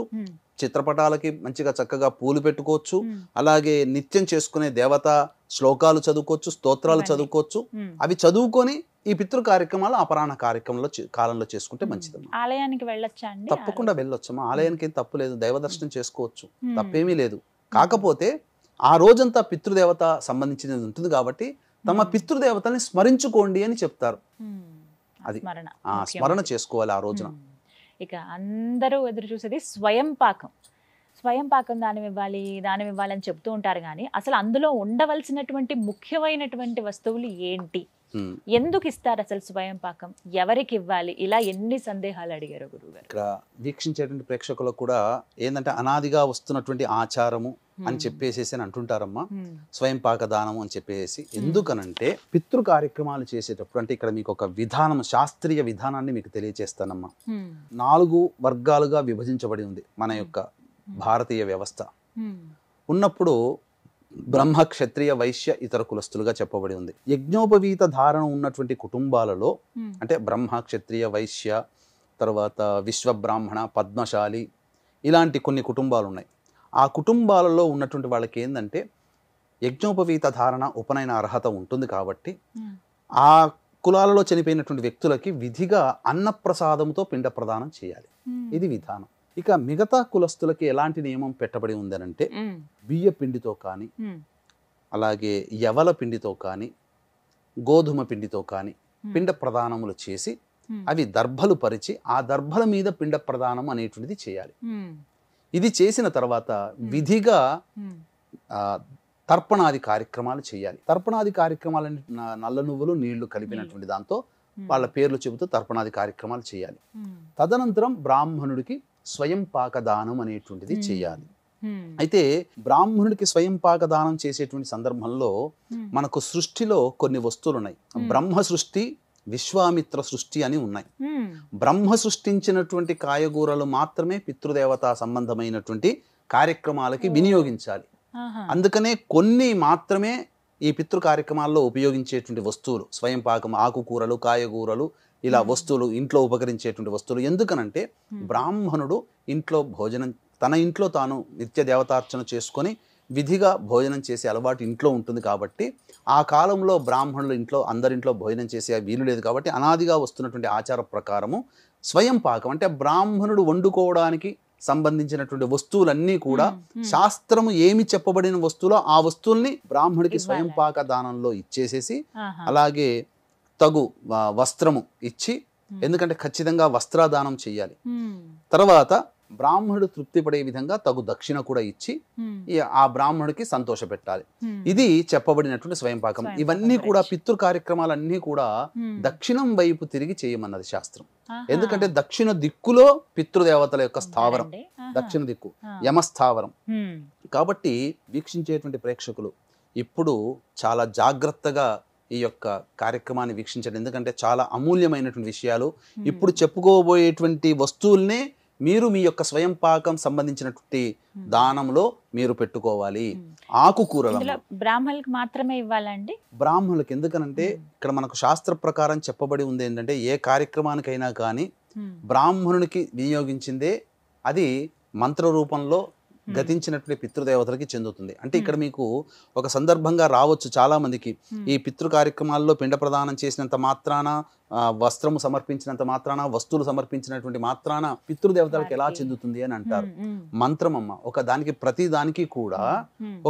చిత్రపటాలకి మంచిగా చక్కగా పూలు పెట్టుకోవచ్చు, అలాగే నిత్యం చేసుకునే దేవత శ్లోకాలు చదువుకోవచ్చు, స్తోత్రాలు చదువుకోవచ్చు. అవి చదువుకొని ఈ పితృ కార్యక్రమాలు అపరాహ్న కార్యక్రమంలో కాలంలో చేసుకుంటే మంచిదమ్మా. ఆలయానికి వెళ్ళొచ్చా అండి? తప్పకుండా వెళ్ళొచ్చమ్మా. ఆలయానికి ఏం తప్పు లేదు, దైవ దర్శనం చేసుకోవచ్చు, తప్పేమీ లేదు. కాకపోతే ఆ రోజంతా పితృదేవత సంబంధించినది ఉంటుంది కాబట్టి తమ పితృదేవతల్ని స్మరించుకోండి అని చెప్తారు. అది స్మరణ చేసుకోవాలి ఆ రోజున. ఇక అందరూ ఎదురు చూసేది స్వయం పాకం. స్వయం పాకం దానం ఇవ్వాలి అని చెప్తూ ఉంటారు, కానీ అసలు అందులో ఉండవలసినటువంటి ముఖ్యమైనటువంటి వస్తువులు ఏంటి, ఎందుకు ఇస్తారు అసలు స్వయం పాకం, ఎవరికి ఇవ్వాలి, ఇలా ఎన్ని సందేహాలు అడిగారు గురువుగారు. ఇక్కడ వీక్షించేటువంటి ప్రేక్షకులకు కూడా ఏంటంటే అనాదిగా వస్తున్నటువంటి ఆచారము అని చెప్పేసి అని అంటుంటారమ్మా, స్వయం పాక దానము అని చెప్పేసి. ఎందుకనంటే పితృ కార్యక్రమాలు చేసేటప్పుడు, అంటే ఇక్కడ మీకు ఒక విధానం, శాస్త్రీయ విధానాన్ని మీకు తెలియజేస్తానమ్మా. 4 వర్గాలుగా విభజించబడి ఉంది మన యొక్క భారతీయ వ్యవస్థ. ఉన్నప్పుడు బ్రహ్మ, క్షత్రియ, వైశ్య, ఇతర కులస్తులుగా చెప్పబడి ఉంది. యజ్ఞోపవీత ధారణ ఉన్నటువంటి కుటుంబాలలో, అంటే బ్రహ్మ, క్షత్రియ, వైశ్య, తర్వాత విశ్వబ్రాహ్మణ, పద్మశాలి, ఇలాంటి కొన్ని కుటుంబాలు ఉన్నాయి. ఆ కుటుంబాలలో ఉన్నటువంటి వాళ్ళకి ఏంటంటే యజ్ఞోపవీత ధారణ, ఉపనయన అర్హత ఉంటుంది కాబట్టి ఆ కులాలలో చనిపోయినటువంటి వ్యక్తులకి విధిగా అన్నప్రసాదంతో పిండ ప్రదానం చేయాలి. ఇది విధానం. ఇక మిగతా కులస్తులకి ఎలాంటి నియమం పెట్టబడి ఉందనంటే బియ్య పిండితో కానీ, అలాగే యవల పిండితో కానీ, గోధుమ పిండితో కానీ పిండ ప్రదానములు చేసి అవి దర్భలు పరిచి ఆ దర్భల మీద పిండ ప్రదానం అనేటువంటిది చేయాలి. ఇది చేసిన తర్వాత విధిగా తర్పణాది కార్యక్రమాలు చేయాలి. తర్పణాది కార్యక్రమాలు నల్ల నువ్వులు నీళ్లు కలిపినటువంటి దాంతో వాళ్ళ పేర్లు చెబుతూ తర్పణాది కార్యక్రమాలు చేయాలి. తదనంతరం బ్రాహ్మణుడికి స్వయం పాకదానం అనేటువంటిది చేయాలి. అయితే బ్రాహ్మణుడికి స్వయం పాకదానం చేసేటువంటి సందర్భంలో మనకు సృష్టిలో కొన్ని వస్తువులు ఉన్నాయి. బ్రహ్మ సృష్టి, విశ్వామిత్ర సృష్టి అని ఉన్నాయి. బ్రహ్మ సృష్టించినటువంటి కాయగూరలు మాత్రమే పితృదేవతా సంబంధమైనటువంటి కార్యక్రమాలకి వినియోగించాలి. అందుకనే కొన్ని మాత్రమే ఈ పితృ కార్యక్రమాల్లో ఉపయోగించేటువంటి వస్తువులు స్వయం పాకం, ఆకుకూరలు, కాయగూరలు, ఇలా వస్తువులు, ఇంట్లో ఉపకరించేటువంటి వస్తువులు. ఎందుకనంటే బ్రాహ్మణుడు ఇంట్లో భోజనం, తన ఇంట్లో తాను నిత్య దేవతార్చన చేసుకొని విధిగా భోజనం చేసే అలవాటు ఇంట్లో ఉంటుంది కాబట్టి, ఆ కాలంలో బ్రాహ్మణులు ఇంట్లో అందరింట్లో భోజనం చేసే వీలు లేదు కాబట్టి అనాదిగా వస్తున్నటువంటి ఆచార ప్రకారము స్వయం పాకం, అంటే బ్రాహ్మణుడు వండుకోవడానికి సంబంధించినటువంటి వస్తువులన్నీ కూడా శాస్త్రము ఏమి చెప్పబడిన వస్తువులో ఆ వస్తువుల్ని బ్రాహ్మణుడికి స్వయం పాక దానంలో ఇచ్చేసేసి, అలాగే తగు వస్త్రము ఇచ్చి, ఎందుకంటే ఖచ్చితంగా వస్త్రదానం చెయ్యాలి. తర్వాత బ్రాహ్మణుడు తృప్తి పడే విధంగా తగు దక్షిణ కూడా ఇచ్చి ఆ బ్రాహ్మణుడికి సంతోష పెట్టాలి. ఇది చెప్పబడినటువంటి స్వయం పాకం. ఇవన్నీ కూడా పితృ కార్యక్రమాలన్నీ కూడా దక్షిణం వైపు తిరిగి చేయమన్నది శాస్త్రం. ఎందుకంటే దక్షిణ దిక్కులో పితృదేవతల యొక్క స్థావరం, దక్షిణ దిక్కు యమస్థావరం. కాబట్టి వీక్షించేటువంటి ప్రేక్షకులు ఇప్పుడు చాలా జాగ్రత్తగా ఈ యొక్క కార్యక్రమాన్ని వీక్షించండి. ఎందుకంటే చాలా అమూల్యమైనటువంటి విషయాలు. ఇప్పుడు చెప్పుకోబోయేటువంటి వస్తువుల్నే మీరు మీ యొక్క స్వయం పాకం సంబంధించినటువంటి దానంలో మీరు పెట్టుకోవాలి. ఆకుకూరలు బ్రాహ్మణులకు మాత్రమే ఇవ్వాలండి. బ్రాహ్మణులకు ఎందుకనంటే ఇక్కడ మనకు శాస్త్ర ప్రకారం చెప్పబడి ఉంది ఏంటంటే ఏ కార్యక్రమానికైనా కానీ బ్రాహ్మణునికి వినియోగించిందే అది మంత్ర రూపంలో గతించినటువంటి పితృదేవతలకి చెందుతుంది. అంటే ఇక్కడ మీకు ఒక సందర్భంగా రావచ్చు చాలా మందికి, ఈ పితృ కార్యక్రమాల్లో పిండ ప్రదానం చేసినంత మాత్రాన, వస్త్రము సమర్పించినంత మాత్రాన, వస్తువులు సమర్పించినటువంటి మాత్రాన పితృదేవతలకు ఎలా చెందుతుంది అని అంటారు. మంత్రమమ్మ, ఒక దానికి ప్రతి దానికి కూడా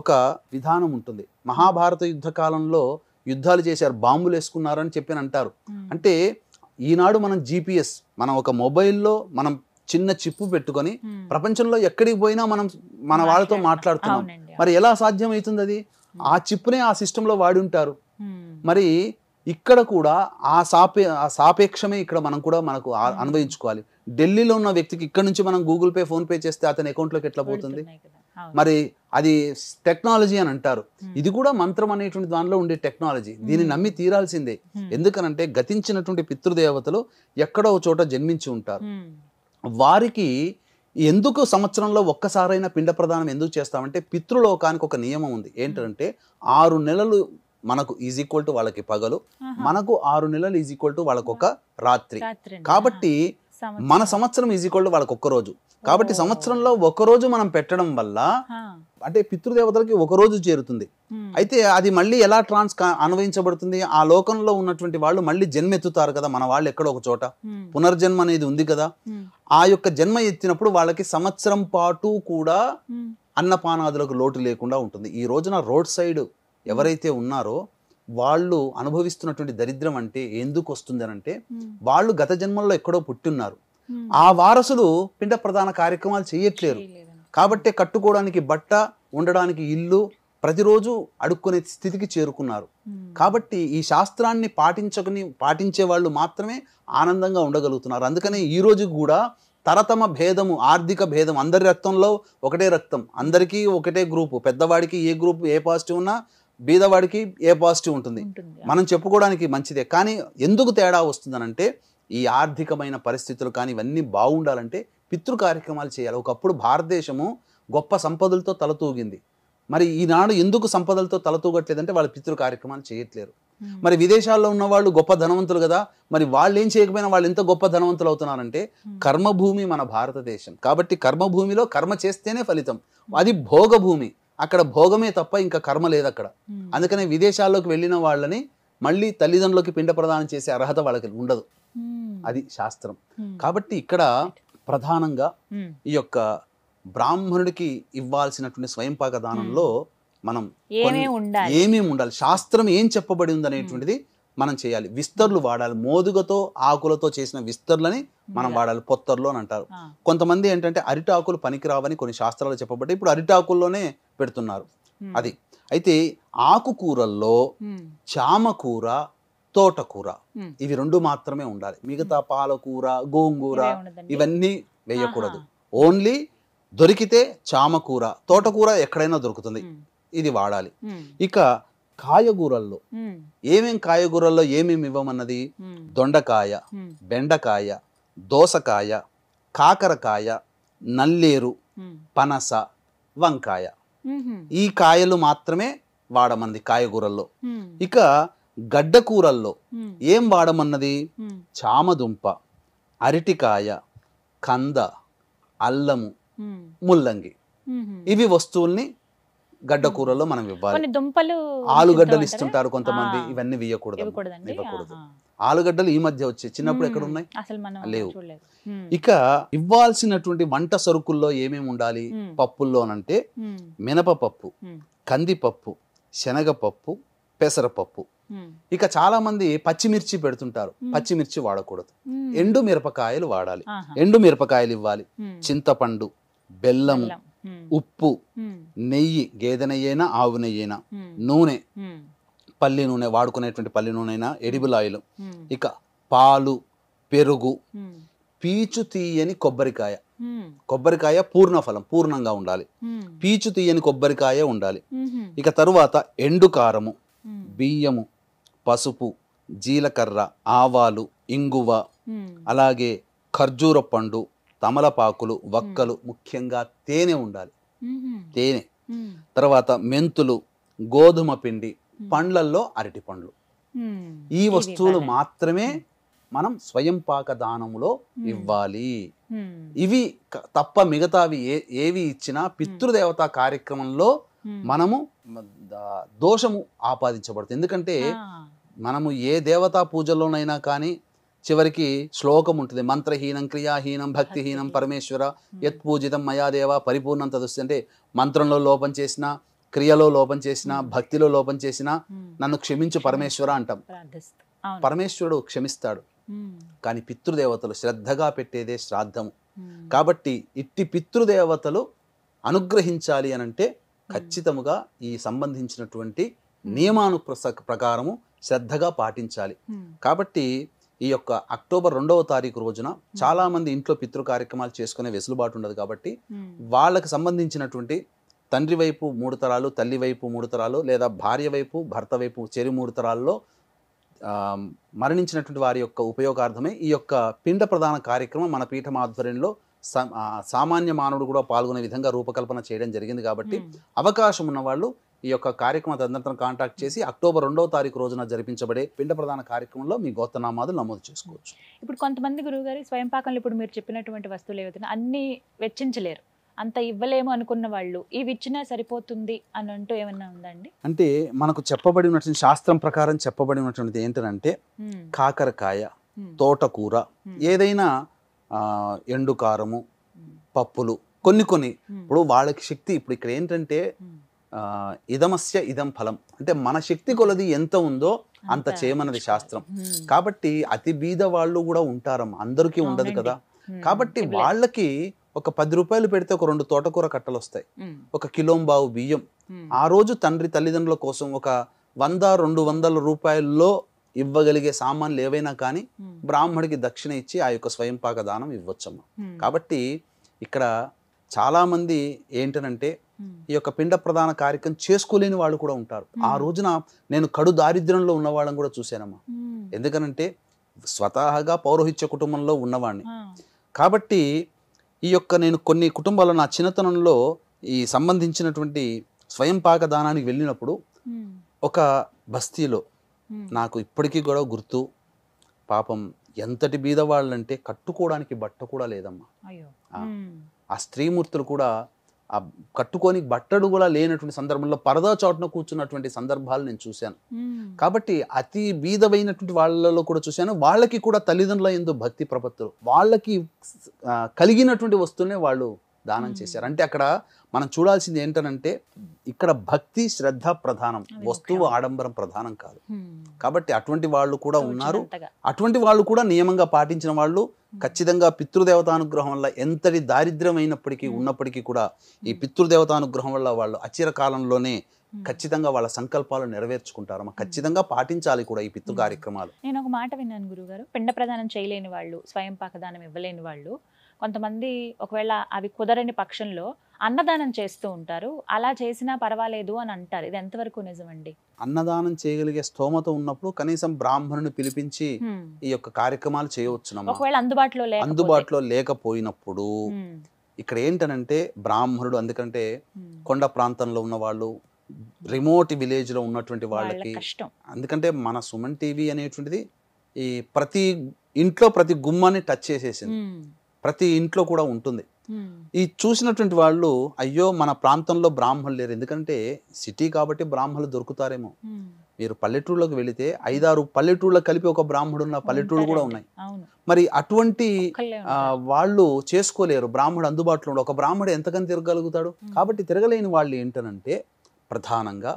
ఒక విధానం ఉంటుంది. మహాభారత యుద్ధ కాలంలో యుద్ధాలు చేశారు, బాంబులు వేసుకున్నారు అని చెప్పి అంటారు. అంటే ఈనాడు మనం GPS, మనం ఒక మొబైల్లో మనం చిన్న చిప్పు పెట్టుకొని ప్రపంచంలో ఎక్కడికి పోయినా మనం మన వాళ్ళతో మాట్లాడుతున్నాం. మరి ఎలా సాధ్యం అవుతుంది? అది ఆ చిప్పునే ఆ సిస్టంలో వాడి ఉంటారు. మరి ఇక్కడ కూడా ఆ సాపేక్షమే ఇక్కడ మనం కూడా మనకు అనుభవించుకోవాలి. ఢిల్లీలో ఉన్న వ్యక్తికి ఇక్కడ నుంచి మనం గూగుల్ పే, ఫోన్ పే చేస్తే అతని అకౌంట్లోకి ఎట్లా పోతుంది? మరి అది టెక్నాలజీ అని అంటారు. ఇది కూడా మంత్రం అనేటువంటి దానిలో ఉండే టెక్నాలజీ. దీన్ని నమ్మి తీరాల్సిందే. ఎందుకనంటే గతించినటువంటి పితృదేవతలు ఎక్కడో చోట జన్మించి ఉంటారు. వారికి ఎందుకు సంవత్సరంలో ఒక్కసారైనా పిండ ప్రదానం ఎందుకు చేస్తామంటే పితృలోకానికి ఒక నియమం ఉంది. ఏంటంటే 6 నెలలు మనకు ఈజ్ ఈక్వల్ టు వాళ్ళకి పగలు, మనకు 6 నెలలు ఈజ్ ఈక్వల్ టు వాళ్ళకు ఒక రాత్రి. కాబట్టి మన సంవత్సరం ఈజ్ ఈక్వల్ టు వాళ్ళకి ఒక్క రోజు. కాబట్టి సంవత్సరంలో ఒక రోజు మనం పెట్టడం వల్ల అంటే పితృదేవతలకి ఒక రోజు చేరుతుంది. అయితే అది మళ్ళీ ఎలా అన్వయించబడుతుంది? ఆ లోకంలో ఉన్నటువంటి వాళ్ళు మళ్ళీ జన్మెత్తుతారు కదా, మన వాళ్ళు ఎక్కడో ఒక చోట పునర్జన్మ అనేది ఉంది కదా. ఆ యొక్క జన్మ ఎత్తినప్పుడు వాళ్ళకి సంవత్సరం పాటు కూడా అన్నపానాదులకు లోటు లేకుండా ఉంటుంది. ఈ రోజున రోడ్ సైడ్ ఎవరైతే ఉన్నారో వాళ్ళు అనుభవిస్తున్నటువంటి దరిద్రం అంటే ఎందుకు వస్తుంది అని అంటే, వాళ్ళు గత జన్మల్లో ఎక్కడో పుట్టున్నారు, ఆ వారసులు పిండ ప్రధాన కార్యక్రమాలు చేయట్లేరు. కాబట్టే కట్టుకోవడానికి బట్ట, ఉండడానికి ఇల్లు, ప్రతిరోజు అడుక్కునే స్థితికి చేరుకున్నారు. కాబట్టి ఈ శాస్త్రాన్ని పాటించే వాళ్ళు మాత్రమే ఆనందంగా ఉండగలుగుతున్నారు. అందుకనే ఈ రోజు కూడా తరతమ భేదము, ఆర్థిక భేదం, అందరి రక్తంలో ఒకటే రక్తం, అందరికీ ఒకటే గ్రూపు, పెద్దవాడికి ఏ గ్రూప్ ఏ పాజిటివ్ ఉన్నా బీదవాడికి ఏ పాజిటివ్ ఉంటుంది. మనం చెప్పుకోవడానికి మంచిదే. కానీ ఎందుకు తేడా వస్తుందనంటే ఈ ఆర్థికమైన పరిస్థితులు కానీ ఇవన్నీ బాగుండాలంటే పితృ కార్యక్రమాలు చేయాలి. ఒకప్పుడు భారతదేశము గొప్ప సంపదలతో తలతూగింది. మరి ఈనాడు ఎందుకు సంపదలతో తలతూగట్లేదంటే వాళ్ళు పితృ కార్యక్రమాలు చేయట్లేరు. మరి విదేశాల్లో ఉన్న వాళ్ళు గొప్ప ధనవంతులు కదా, మరి వాళ్ళు ఏం చేయకపోయినా వాళ్ళు ఎంత గొప్ప ధనవంతులు అవుతున్నారంటే కర్మభూమి మన భారతదేశం. కాబట్టి కర్మభూమిలో కర్మ చేస్తేనే ఫలితం. అది భోగభూమి, అక్కడ భోగమే తప్ప ఇంకా కర్మ లేదు అక్కడ. అందుకనే విదేశాల్లోకి వెళ్ళిన వాళ్ళని మళ్ళీ తల్లిదండ్రులకి పిండ ప్రదానం చేసే అర్హత వాళ్ళకి ఉండదు. అది శాస్త్రం. కాబట్టి ఇక్కడ ప్రధానంగా ఈ యొక్క బ్రాహ్మణుడికి ఇవ్వాల్సినటువంటి స్వయంపాక దానంలో మనం ఏమేమి ఉండాలి, శాస్త్రం ఏం చెప్పబడి ఉంది అనేటువంటిది మనం చేయాలి. విస్తర్లు వాడాలి. మోదుగతో ఆకులతో చేసిన విస్తర్లని మనం వాడాలి. పొత్తర్లు అని అంటారు. కొంతమంది ఏంటంటే అరిటాకులు పనికిరావని కొన్ని శాస్త్రాలు చెప్పబట్టి ఇప్పుడు అరిటాకుల్లోనే పెడుతున్నారు. అది అయితే ఆకుకూరల్లో చామకూర, తోటకూర ఇవి రెండు మాత్రమే ఉండాలి. మిగతా పాలకూర, గోంగూర ఇవన్నీ వేయకూడదు. ఓన్లీ దొరికితే చామకూర, తోటకూర ఎక్కడైనా దొరుకుతుంది, ఇది వాడాలి. ఇక కాయగూరల్లో కాయగూరల్లో ఏమేమి ఇవ్వమన్నది దొండకాయ, బెండకాయ, దోసకాయ, కాకరకాయ, నల్లేరు, పనస, వంకాయ, ఈ కాయలు మాత్రమే వాడమంది కాయగూరల్లో. ఇక గడ్డకూరల్లో ఏం వాడమన్నది చామదుంప, అరటికాయ, కంద, అల్లము, ముల్లంగి, ఇవి వస్తువుల్ని గడ్డకూరలో మనం ఇవ్వాలి. ఆలుగడ్డలు ఇస్తుంటారు కొంతమంది, ఇవన్నీ ఇవ్వకూడదు. ఆలుగడ్డలు ఈ మధ్య వచ్చాయి, చిన్నప్పుడు ఎక్కడ ఉన్నాయి, లేవు. ఇక ఇవ్వాల్సినటువంటి వంట సరుకుల్లో ఏమేమి ఉండాలి పప్పుల్లో అనంటే మినపపప్పు, కందిపప్పు, శనగపప్పు, పెసరపప్పు. ఇక చాలా మంది పచ్చిమిర్చి పెడుతుంటారు, పచ్చిమిర్చి వాడకూడదు. ఎండు మిరపకాయలు వాడాలి, ఎండు మిరపకాయలు ఇవ్వాలి. చింతపండు, బెల్లము, ఉప్పు, నెయ్యి, గేదె నెయ్యి అయినా ఆవు నెయ్యి అయినా, నూనె, పల్లి నూనె, వాడుకునేటువంటి పల్లి నూనె అయినా, ఎడిబుల్ ఆయిల్. ఇక పాలు, పెరుగు, పీచు తీయని కొబ్బరికాయ, కొబ్బరికాయ పూర్ణఫలం, పూర్ణంగా ఉండాలి. పీచు తీయని కొబ్బరికాయ ఉండాలి. ఇక తరువాత ఎండు కారము, బియ్యము, పసుపు, జీలకర్ర, ఆవాలు, ఇంగువ, అలాగే ఖర్జూర పండు, తమలపాకులు, వక్కలు, ముఖ్యంగా తేనె ఉండాలి, తేనె. తర్వాత మెంతులు, గోధుమ పిండి, పండ్లల్లో అరటి పండ్లు. ఈ వస్తువులు మాత్రమే మనం స్వయంపాక దానంలో ఇవ్వాలి. ఇవి తప్ప మిగతావి ఏవి ఇచ్చినా పితృదేవతా కార్యక్రమంలో మనము దోషము ఆపాదించబడుతుంది. ఎందుకంటే మనము ఏ దేవతా పూజల్లోనైనా కానీ చివరికి శ్లోకం ఉంటుంది, మంత్రహీనం క్రియాహీనం భక్తిహీనం పరమేశ్వర యత్ పూజితం మయాదేవ పరిపూర్ణం తదుస్తి. అంటే మంత్రంలో లోపం చేసినా, క్రియలో లోపం చేసినా, భక్తిలో లోపం చేసినా నన్ను క్షమించు పరమేశ్వర అంటాం. పరమేశ్వరుడు క్షమిస్తాడు. కానీ పితృదేవతలు శ్రద్ధగా పెట్టేదే శ్రాద్ధము. కాబట్టి ఇట్టి పితృదేవతలు అనుగ్రహించాలి అనంటే ఖచ్చితముగా ఈ సంబంధించినటువంటి నియమాను ప్రకారము శ్రద్ధగా పాటించాలి. కాబట్టి ఈ యొక్క అక్టోబర్ 2వ తారీఖు రోజున చాలా మంది ఇంట్లో పితృ కార్యక్రమాలు చేసుకునే వెసులుబాటు ఉండదు. కాబట్టి వాళ్ళకి సంబంధించినటువంటి తండ్రి వైపు 3 తరాలు, తల్లి వైపు 3 తరాలు, లేదా భార్య వైపు భర్త వైపు చెరి 3 తరాల్లో మరణించినటువంటి వారి యొక్క ఉపయోగార్థమే ఈ యొక్క పిండ ప్రదాన కార్యక్రమం మన పీఠం ఆధ్వర్యంలో సామాన్య మానవుడు కూడా పాల్గొనే విధంగా రూపకల్పన చేయడం జరిగింది. కాబట్టి అవకాశం ఉన్న వాళ్ళు ఈ యొక్క కార్యక్రమ తదనంతరం కాంటాక్ట్ చేసి అక్టోబర్ 2వ తారీఖు రోజున జరిపించబడే పిండ ప్రదాన కార్యక్రమంలో మీ గోత్రనామాలు నమోదు చేసుకోవచ్చు. ఇప్పుడు కొంతమంది గురువుగారి స్వయంపాకంలో ఇప్పుడు మీరు చెప్పినటువంటి వస్తువులు ఏవైతే అన్ని వెచ్చించలేరు, అంత ఇవ్వలేము అనుకున్న వాళ్ళు ఇవి ఇచ్చినా సరిపోతుంది అని అంటూ ఏమన్నా ఉందండి? అంటే మనకు చెప్పబడి ఉన్నటువంటి శాస్త్రం ప్రకారం చెప్పబడి ఉన్నటువంటిది ఏంటంటే కాకరకాయ, తోటకూర, ఏదైనా ఎండు కారము, పప్పులు, కొన్ని ఇప్పుడు వాళ్ళకి శక్తి. ఇప్పుడు ఇక్కడ ఏంటంటే ఇదమస్య ఇదం ఫలం, అంటే మన శక్తి కొలది ఎంత ఉందో అంత చేయమన్నది శాస్త్రం. కాబట్టి అతి బీద వాళ్ళు కూడా ఉంటారమ్మా, అందరికీ ఉండదు కదా. కాబట్టి వాళ్ళకి ఒక 10 రూపాయలు పెడితే ఒక 2 తోటకూర కట్టలు వస్తాయి, ఒక కిలోంబావు బియ్యం. ఆ రోజు తండ్రి తల్లిదండ్రుల కోసం ఒక 100-200 రూపాయల్లో ఇవ్వగలిగే సామాన్లు ఏవైనా కానీ బ్రాహ్మడికి దక్షిణ ఇచ్చి ఆ యొక్క స్వయంపాక దానం ఇవ్వచ్చమ్మా. కాబట్టి ఇక్కడ చాలా మంది ఏంటనంటే ఈ యొక్క పిండ ప్రధాన కార్యక్రమం చేసుకోలేని వాళ్ళు కూడా ఉంటారు. ఆ రోజున నేను కడు దారిద్ర్యంలో ఉన్న వాళ్ళని కూడా చూశానమ్మా. ఎందుకనంటే స్వతహాగా పౌరోహిత్య కుటుంబంలో ఉన్నవాడిని కాబట్టి ఈ యొక్క నేను కొన్ని కుటుంబాల్లో నా చిన్నతనంలో ఈ సంబంధించినటువంటి స్వయంపాక దానానికి వెళ్ళినప్పుడు ఒక బస్తీలో నాకు ఇప్పటికీ కూడా గుర్తు, పాపం ఎంతటి బీదవాళ్ళంటే కట్టుకోవడానికి బట్ట కూడా లేదమ్మా. ఆ స్త్రీమూర్తులు కూడా ఆ కట్టుకొని బట్టలు కూడా లేనటువంటి సందర్భంలో పరదా చాటున కూర్చున్నటువంటి సందర్భాలు నేను చూశాను. కాబట్టి అతి బీదమైనటువంటి వాళ్ళలో కూడా చూశాను. వాళ్ళకి కూడా తల్లిదండ్రుల యందు భక్తి ప్రపత్తులు, వాళ్ళకి కలిగినటువంటి వస్తువునే వాళ్ళు దానం చేశారు. అంటే అక్కడ మనం చూడాల్సింది ఏంటనంటే ఇక్కడ భక్తి శ్రద్ధ ప్రధానం, వస్తువు ఆడంబరం ప్రధానం కాదు. కాబట్టి అటువంటి వాళ్ళు కూడా ఉన్నారు. అటువంటి వాళ్ళు కూడా నియమంగా పాటించిన వాళ్ళు ఖచ్చితంగా పితృదేవతానుగ్రహం వల్ల ఎంతటి దారిద్ర్యమైనప్పటికీ ఉన్నప్పటికీ కూడా ఈ పితృదేవతానుగ్రహం వల్ల వాళ్ళు అచిర కాలంలోనే ఖచ్చితంగా వాళ్ళ సంకల్పాలు నెరవేర్చుకుంటారు. ఖచ్చితంగా పాటించాలి కూడా ఈ పితృ కార్యక్రమాలు. నేను ఒక మాట విన్నాను గురుగారు, పిండ ప్రదానం చేయలేని వాళ్ళు, స్వయం పాకదానం ఇవ్వలేని వాళ్ళు కొంతమంది ఒకవేళ అవి కుదరని పక్షంలో అన్నదానం చేస్తూ ఉంటారు. అలా చేసినా పర్వాలేదు అని అంటారు. ఇది ఎంతవరకు నిజమండి? అన్నదానం చేయగలిగే స్తోమత ఉన్నప్పుడు కనీసం బ్రాహ్మణుని పిలిపించి ఈ యొక్క కార్యక్రమాలు చేయవచ్చునమ్మా. ఒకవేళ అందుబాటులో లేకపోయినప్పుడు ఇక్కడ ఏంటనంటే బ్రాహ్మణుడు, అందుకంటే కొండ ప్రాంతంలో ఉన్న వాళ్ళు, రిమోట్ విలేజ్ లో ఉన్నటువంటి వాళ్ళకి కష్టం. అందుకంటే మన సుమన్ టీవీ అనేటువంటిది ఈ ప్రతి ఇంట్లో ప్రతి గుమ్మాన్ని టచ్ చేసేసింది, ప్రతి ఇంట్లో కూడా ఉంటుంది. ఈ చూసినటువంటి వాళ్ళు అయ్యో మన ప్రాంతంలో బ్రాహ్మణులు లేరు, ఎందుకంటే సిటీ కాబట్టి బ్రాహ్మణులు దొరుకుతారేమో. మీరు పల్లెటూళ్ళకి వెళితే 5-6 పల్లెటూళ్ళ కలిపి ఒక బ్రాహ్మణుడు ఉన్న పల్లెటూళ్ళు కూడా ఉన్నాయి. మరి అటువంటి వాళ్ళు చేసుకోలేరు, బ్రాహ్మణుడు అందుబాటులో ఉండడు. ఒక బ్రాహ్మణుడు ఎంతకని తిరగలుగుతాడు? కాబట్టి తిరగలేని వాళ్ళు ఏంటనంటే ప్రధానంగా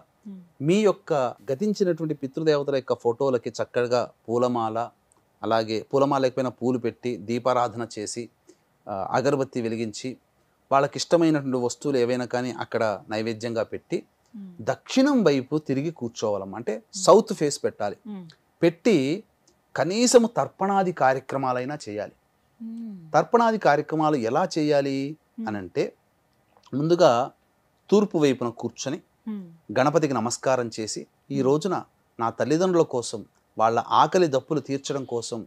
మీ యొక్క గతించినటువంటి పితృదేవతల యొక్క ఫోటోలకి చక్కగా పూలమాల, అలాగే పూలమాల లేకపోయినా పూలు పెట్టి దీపారాధన చేసి అగరబత్తి వెలిగించి వాళ్ళకి ఇష్టమైనటువంటి వస్తువులు ఏవైనా కానీ అక్కడ నైవేద్యంగా పెట్టి దక్షిణం వైపు తిరిగి కూర్చోవాలమ్మా. అంటే సౌత్ ఫేస్ పెట్టాలి. పెట్టి కనీసము తర్పణాది కార్యక్రమాలైనా చేయాలి. తర్పణాది కార్యక్రమాలు ఎలా చేయాలి అనంటే ముందుగా తూర్పు వైపున కూర్చొని గణపతికి నమస్కారం చేసి, ఈ రోజున నా తల్లిదండ్రుల కోసం వాళ్ళ ఆకలి దప్పులు తీర్చడం కోసం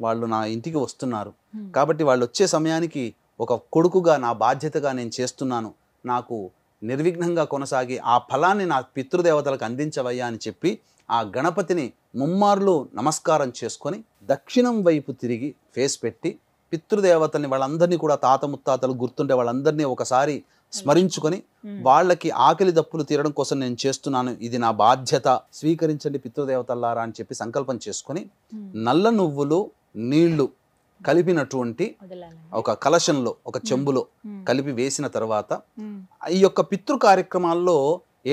వాళ్ళు నా ఇంటికి వస్తున్నారు కాబట్టి వాళ్ళు వచ్చే సమయానికి ఒక కొడుకుగా నా బాధ్యతగా నేను చేస్తున్నాను, నాకు నిర్విఘ్నంగా కొనసాగి ఆ ఫలాన్ని నా పితృదేవతలకు అందించవయ్యా అని చెప్పి ఆ గణపతిని ముమ్మార్లు నమస్కారం చేసుకొని దక్షిణం వైపు తిరిగి ఫేస్ పెట్టి పితృదేవతల్ని వాళ్ళందరినీ కూడా తాత ముత్తాతలు గుర్తుండే వాళ్ళందరినీ ఒకసారి స్మరించుకొని వాళ్ళకి ఆకలి దప్పులు తీరడం కోసం నేను చేస్తున్నాను, ఇది నా బాధ్యత, స్వీకరించండి పితృదేవతల్లారా అని చెప్పి సంకల్పం చేసుకొని నల్ల నువ్వులు నీళ్లు కలిపినటువంటి ఒక కలశంలో ఒక చెంబులో కలిపి వేసిన తర్వాత ఈ యొక్క పితృ కార్యక్రమాల్లో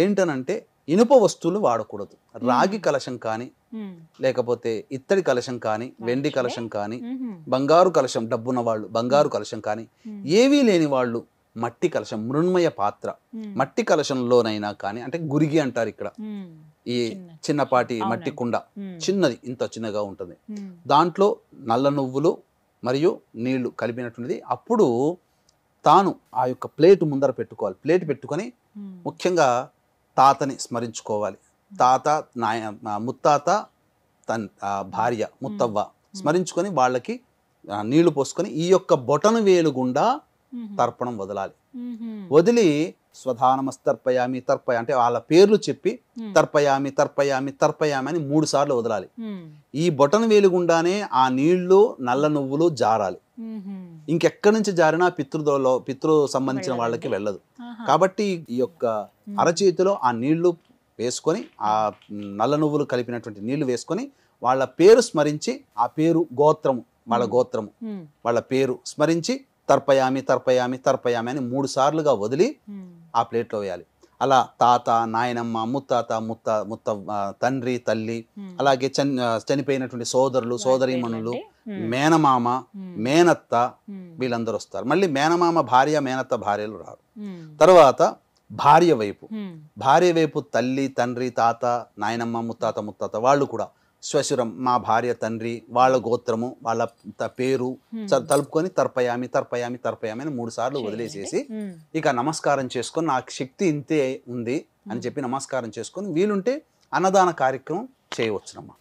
ఏంటనంటే ఇనుప వస్తువులు వాడకూడదు. రాగి కలశం కానీ, లేకపోతే ఇత్తడి కలశం కానీ, వెండి కలశం కానీ, బంగారు కలశం, డబ్బున్న వాళ్ళు బంగారు కలశం కానీ, ఏవీ లేని వాళ్ళు మట్టి కలశం, మృణ్మయ పాత్ర, మట్టి కలశంలోనైనా కానీ, అంటే గురిగి అంటారు ఇక్కడ, ఈ చిన్నపాటి మట్టి కుండ, చిన్నది ఇంత చిన్నగా ఉంటుంది, దాంట్లో నల్ల నువ్వులు మరియు నీళ్లు కలిపినటువంటిది. అప్పుడు తాను ఆ యొక్క ప్లేట్ ముందర పెట్టుకోవాలి. ప్లేట్ పెట్టుకొని ముఖ్యంగా తాతని స్మరించుకోవాలి. తాత, ముత్తాత, భార్య ముత్తవ్వ స్మరించుకొని వాళ్ళకి నీళ్లు పోసుకొని ఈ యొక్క బొటను వేలు గుండా తర్పణం వదలాలి. వదిలి స్వధానమస్తర్పయామి తర్పయ అంటే వాళ్ళ పేర్లు చెప్పి తర్పయామి తర్పయామి తర్పయామి అని 3 సార్లు వదలాలి. ఈ బొటన వేలు గుండానే ఆ నీళ్లు నల్ల నువ్వులు జారాలి. ఇంకెక్కడి నుంచి జారినా పితృ సంబంధించిన వాళ్ళకి వెళ్ళదు. కాబట్టి ఈ యొక్క అరచేతిలో ఆ నీళ్లు వేసుకొని ఆ నల్ల నువ్వులు కలిపినటువంటి నీళ్లు వేసుకొని వాళ్ళ పేరు స్మరించి, ఆ పేరు గోత్రము, వాళ్ళ గోత్రము, వాళ్ళ పేరు స్మరించి తర్పయామి తర్పయామి తర్పయామి అని 3 సార్లుగా వదిలి ఆ ప్లేట్లో వేయాలి. అలా తాత, నాయనమ్మ, ముత్తాత, ముత్త తండ్రి, తల్లి, అలాగే చనిపోయినటువంటి సోదరులు, సోదరీమణులు, మేనమామ, మేనత్త, వీళ్ళందరూ వస్తారు. మళ్ళీ మేనమామ భార్య, మేనత్త భార్యలు రారు. తర్వాత భార్య వైపు తల్లి, తండ్రి, తాత, నాయనమ్మ, ముత్తాత వాళ్ళు కూడా శ్వశురం, మా భార్య, తండ్రి, వాళ్ళ గోత్రము, వాళ్ళ పేరు తలుపుకొని తర్పయామి అని 3 సార్లు వదిలేసేసి ఇక నమస్కారం చేసుకొని నాకు శక్తి ఇంతే ఉంది అని చెప్పి నమస్కారం చేసుకొని వీలుంటే అన్నదాన కార్యక్రమం చేయవచ్చునమ్మా.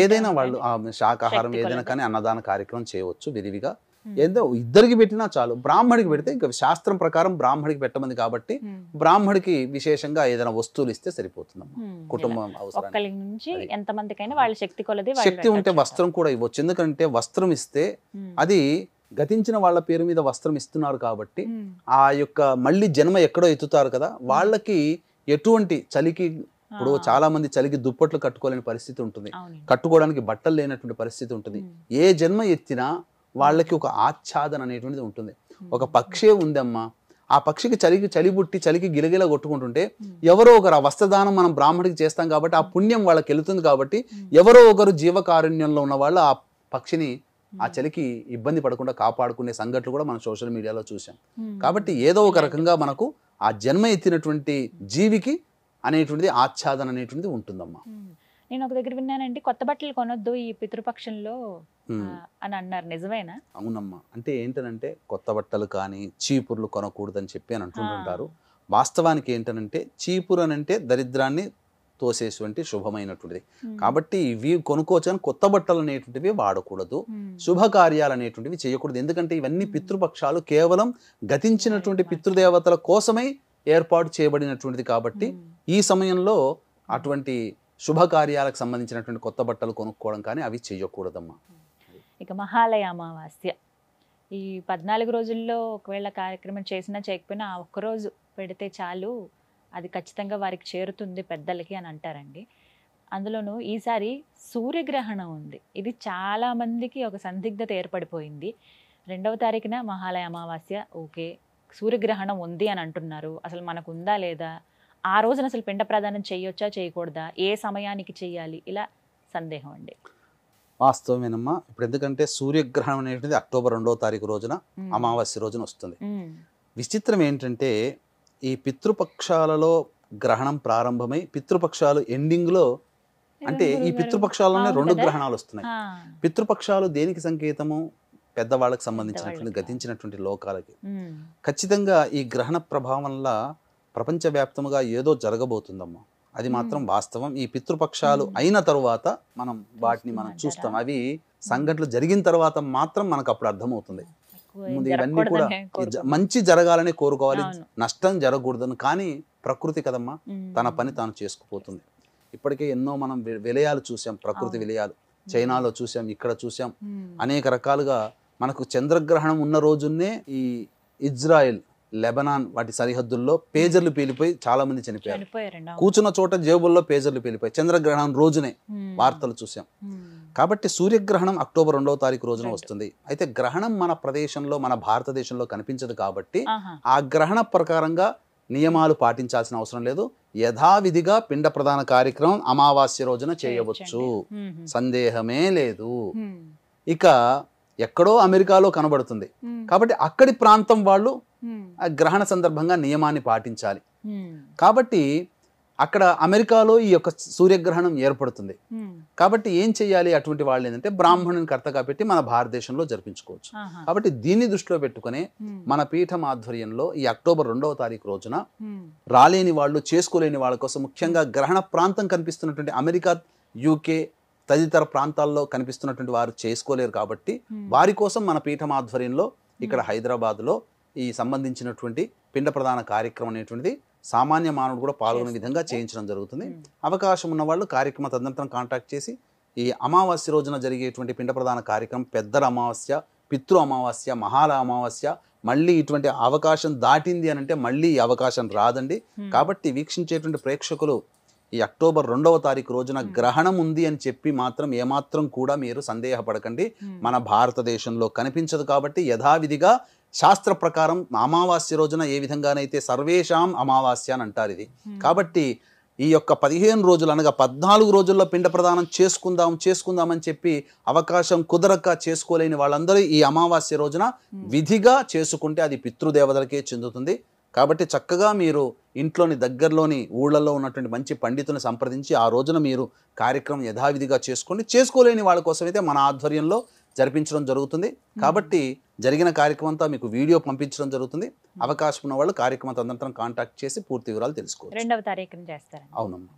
ఏదైనా వాళ్ళు శాకాహారం ఏదైనా కానీ అన్నదాన కార్యక్రమం చేయవచ్చు విరివిగా. ఏదో ఇద్దరికి పెట్టినా చాలు. బ్రాహ్మడికి పెడితే ఇంకా శాస్త్రం ప్రకారం బ్రాహ్మడికి పెట్టమంది కాబట్టి బ్రాహ్మడికి విశేషంగా ఏదైనా వస్తువులు ఇస్తే సరిపోతుందమ్మా. కుటుంబం శక్తి ఉంటే వస్త్రం కూడా ఇవ్వచ్చు. ఎందుకంటే వస్త్రం ఇస్తే అది గతించిన వాళ్ళ పేరు మీద వస్త్రం ఇస్తున్నారు కాబట్టి ఆ యొక్క మళ్ళీ జన్మ ఎక్కడో ఎత్తుతారు కదా, వాళ్ళకి ఎటువంటి చలికి, ఇప్పుడు చాలా మంది చలికి దుప్పట్లు కట్టుకోలేని పరిస్థితి ఉంటుంది, కట్టుకోవడానికి బట్టలు లేనటువంటి పరిస్థితి ఉంటుంది. ఏ జన్మ ఎత్తినా వాళ్ళకి ఒక ఆచ్ఛాదన అనేటువంటిది ఉంటుంది. ఒక పక్షే ఉందమ్మా, ఆ పక్షికి చలి పుట్టి చలికి గిలగిల కొట్టుకుంటుంటే ఎవరో ఒకరు ఆ వస్త్రదానం మనం బ్రాహ్మడికి చేస్తాం కాబట్టి ఆ పుణ్యం వాళ్ళకి వెళుతుంది కాబట్టి ఎవరో ఒకరు జీవకారుణ్యంలో ఉన్న వాళ్ళు ఆ పక్షిని ఆ చలికి ఇబ్బంది పడకుండా కాపాడుకునే సంఘటనలు కూడా మనం సోషల్ మీడియాలో చూసాం. కాబట్టి ఏదో ఒక రకంగా మనకు ఆ జన్మ ఎత్తినటువంటి జీవికి అనేటువంటిది ఆచ్ఛాదన అనేటువంటిది ఉంటుందమ్మా. నేను ఒక దగ్గర విన్నానండి, కొత్త బట్టలు కొనొద్దు ఈ పితృపక్షంలో అని అన్నారు, నిజమేనా? అవునమ్మా. అంటే ఏంటనంటే కొత్త బట్టలు కానీ చీపుర్లు కొనకూడదని చెప్పి అని అంటుంటారు. వాస్తవానికి ఏంటనంటే చీపురు అని అంటే దరిద్రాన్ని తోసేటువంటి శుభమైనటువంటిది కాబట్టి ఇవి కొనుక్కోవచ్చు కానీ కొత్త బట్టలు అనేటువంటివి వాడకూడదు, శుభకార్యాలు అనేటువంటివి చేయకూడదు. ఎందుకంటే ఇవన్నీ పితృపక్షాలు కేవలం గతించినటువంటి పితృదేవతల కోసమై ఏర్పాటు చేయబడినటువంటిది కాబట్టి ఈ సమయంలో అటువంటి శుభకార్యాలకు సంబంధించినటువంటి కొత్త బట్టలు కొనుక్కోవడం కానీ అవి చేయకూడదమ్మా. ఇక మహాలయ అమావాస్య ఈ 14 రోజుల్లో ఒకవేళ కార్యక్రమం చేసినా చేయకపోయినా ఆ ఒక్కరోజు పెడితే చాలు, అది ఖచ్చితంగా వారికి చేరుతుంది పెద్దలకి అని అంటారండి. అందులోనూ ఈసారి సూర్యగ్రహణం ఉంది. ఇది చాలా మందికి ఒక సందిగ్ధత ఏర్పడిపోయింది. 2వ తారీఖున మహాలయ అమావాస్య, ఓకే సూర్యగ్రహణం ఉంది అని అంటున్నారు, అసలు మనకు ఉందా లేదా, ఆ రోజున అసలు పిండ ప్రదానం చేయొచ్చా చేయకూడదా, ఏ సమయానికి చేయాలి, ఇలా సందేహం అండి. వాస్తవమేనమ్మా. ఇప్పుడు ఎందుకంటే సూర్యగ్రహణం అనేటువంటిది అక్టోబర్ 2వ తారీఖు రోజున అమావాస్య రోజున వస్తుంది. విచిత్రం ఏంటంటే ఈ పితృపక్షాలలో గ్రహణం ప్రారంభమై పితృపక్షాలు ఎండింగ్ లో, అంటే ఈ పితృపక్షాలలోనే 2 గ్రహణాలు వస్తున్నాయి. పితృపక్షాలు దేనికి సంకేతము? పెద్దవాళ్ళకి సంబంధించినటువంటి గతించినటువంటి లోకాలకి. ఖచ్చితంగా ఈ గ్రహణ ప్రభావం వల్ల ప్రపంచవ్యాప్తంగా ఏదో జరగబోతుందమ్మా, అది మాత్రం వాస్తవం. ఈ పితృపక్షాలు అయిన తరువాత మనం వాటిని మనం చూస్తాం, అవి సంఘటనలు జరిగిన తర్వాత మాత్రం మనకు అప్పుడు అర్థమవుతుంది. ముందు ఇవన్నీ కూడా మంచి జరగాలని కోరుకోవాలి, నష్టం జరగకూడదని. కానీ ప్రకృతి కదమ్మా, తన పని తాను చేసుకుపోతుంది. ఇప్పటికే ఎన్నో మనం విలయాలు చూసాం, ప్రకృతి విలయాలు చైనాలో చూసాం, ఇక్కడ చూసాం. అనేక రకాలుగా మనకు చంద్రగ్రహణం ఉన్న రోజునే ఈ ఇజ్రాయెల్, లెబనాన్ వాటి సరిహద్దుల్లో పేజర్లు పేలిపోయి చాలా మంది చనిపోయారు. కూర్చున్న చోట జేబుల్లో పేజర్లు పేలిపోయి చంద్రగ్రహణం రోజునే వార్తలు చూసాం. కాబట్టి సూర్యగ్రహణం అక్టోబర్ 2వ తారీఖు రోజున వస్తుంది. అయితే గ్రహణం మన ప్రదేశంలో, మన భారతదేశంలో కనిపించదు కాబట్టి ఆ గ్రహణ ప్రకారంగా నియమాలు పాటించాల్సిన అవసరం లేదు. యథావిధిగా పిండ ప్రదాన కార్యక్రమం అమావాస్య రోజున చేయవచ్చు, సందేహమే లేదు. ఇక ఎక్కడో అమెరికాలో కనబడుతుంది కాబట్టి అక్కడి ప్రాంతం వాళ్ళు ఆ గ్రహణ సందర్భంగా నియమాన్ని పాటించాలి. కాబట్టి అక్కడ అమెరికాలో ఈ యొక్క సూర్యగ్రహణం ఏర్పడుతుంది కాబట్టి ఏం చేయాలి? అటువంటి వాళ్ళు ఏంటంటే బ్రాహ్మణుని కర్తగా పెట్టి మన భారతదేశంలో జరిపించుకోవచ్చు. కాబట్టి దీన్ని దృష్టిలో పెట్టుకుని మన పీఠం ఆధ్వర్యంలో ఈ అక్టోబర్ 2వ తారీఖు రోజున రాలేని వాళ్ళు, చేసుకోలేని వాళ్ళ కోసం, ముఖ్యంగా గ్రహణ ప్రాంతం కనిపిస్తున్నటువంటి అమెరికా, యూకే తదితర ప్రాంతాల్లో కనిపిస్తున్నటువంటి వారు చేసుకోలేరు కాబట్టి వారి కోసం మన పీఠం ఆధ్వర్యంలో ఇక్కడ హైదరాబాద్లో ఈ సంబంధించినటువంటి పిండ ప్రదాన కార్యక్రమం అనేటువంటిది సామాన్య మానవుడు కూడా పాల్గొనే విధంగా చేయించడం జరుగుతుంది. అవకాశం ఉన్న వాళ్ళు కార్యక్రమ తదనంతరం కాంటాక్ట్ చేసి ఈ అమావాస్య రోజున జరిగేటువంటి పిండ ప్రదాన కార్యక్రమం పెద్దల అమావాస్య, పితృ అమావాస్య, మహాల అమావాస్య, మళ్ళీ ఇటువంటి అవకాశం దాటింది అని అంటే మళ్ళీ ఈ అవకాశం రాదండి. కాబట్టి వీక్షించేటువంటి ప్రేక్షకులు ఈ అక్టోబర్ 2వ తారీఖు రోజున గ్రహణం ఉంది అని చెప్పి మాత్రం ఏమాత్రం కూడా మీరు సందేహపడకండి. మన భారతదేశంలో కనిపించదు కాబట్టి యథావిధిగా శాస్త్ర ప్రకారం అమావాస్య రోజున ఏ విధంగానైతే సర్వేషాం అమావాస్య అని అంటారు ఇది. కాబట్టి ఈ యొక్క 15 రోజులు అనగా 14 రోజుల్లో పిండ ప్రదానం చేసుకుందామని చెప్పి అవకాశం కుదరక చేసుకోలేని వాళ్ళందరూ ఈ అమావాస్య రోజున విధిగా చేసుకుంటే అది పితృదేవతలకే చెందుతుంది. కాబట్టి చక్కగా మీరు ఇంట్లోని దగ్గరలోని ఊళ్ళల్లో ఉన్నటువంటి మంచి పండితులను సంప్రదించి ఆ రోజున మీరు కార్యక్రమం యథావిధిగా చేసుకోండి. చేసుకోలేని వాళ్ళ కోసమైతే మన ఆధ్వర్యంలో జరిపించడం జరుగుతుంది. కాబట్టి జరిగిన కార్యక్రమం అంతా మీకు వీడియో పంపించడం జరుగుతుంది. అవకాశం ఉన్న వాళ్ళు కార్యక్రమం తదనంతరం కాంటాక్ట్ చేసి పూర్తి వివరాలు తెలుసుకోవచ్చు. 2వ తారీఖున చేస్తారు. అవునమ్మా.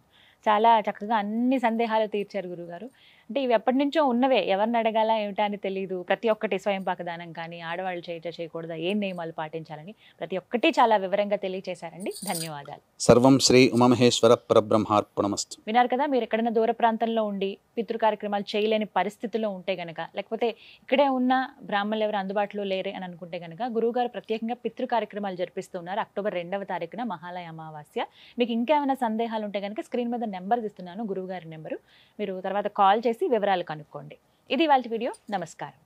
చాలా చక్కగా అన్ని సందేహాలు తీర్చారు గురుగారు. అంటే ఇవి ఎప్పటి నుంచో ఉన్నవే, ఎవరిని అడగాల ఏమిటా అని తెలియదు. ప్రతి ఒక్కటి స్వయం పాకదానం కానీ, ఆడవాళ్ళు చేయకూడదా, ఏం నియమాలు పాటించాలని ప్రతి ఒక్కటి చాలా వివరంగా తెలియచేశారండి. ధన్యవాదాలు. సర్వం శ్రీ ఉమామహేశ్వర పరబ్రహ్మార్పణమస్తు. విన్నారు కదా, మీరు ఎక్కడైనా దూర ప్రాంతంలో ఉండి పితృ కార్యక్రమాలు చేయలేని పరిస్థితిలో ఉంటే గనక, లేకపోతే ఇక్కడే ఉన్న బ్రాహ్మణులు ఎవరు అందుబాటులో లేరే అని అనుకుంటే గనక, గురువుగారు ప్రత్యేకంగా పితృ కార్యక్రమాలు జరిపిస్తున్నారు. అక్టోబర్ 2వ తారీఖున మహాలయ అమావాస్య. మీకు ఇంకేమైనా సందేహాలు ఉంటే కనుక స్క్రీన్ మీద నెంబర్ ఇస్తున్నాను, గురువుగారి నెంబరు. మీరు తర్వాత కాల్ చేసి వివరాలు కనుక్కోండి. ఇది వాళ్ళ వీడియో. నమస్కారం.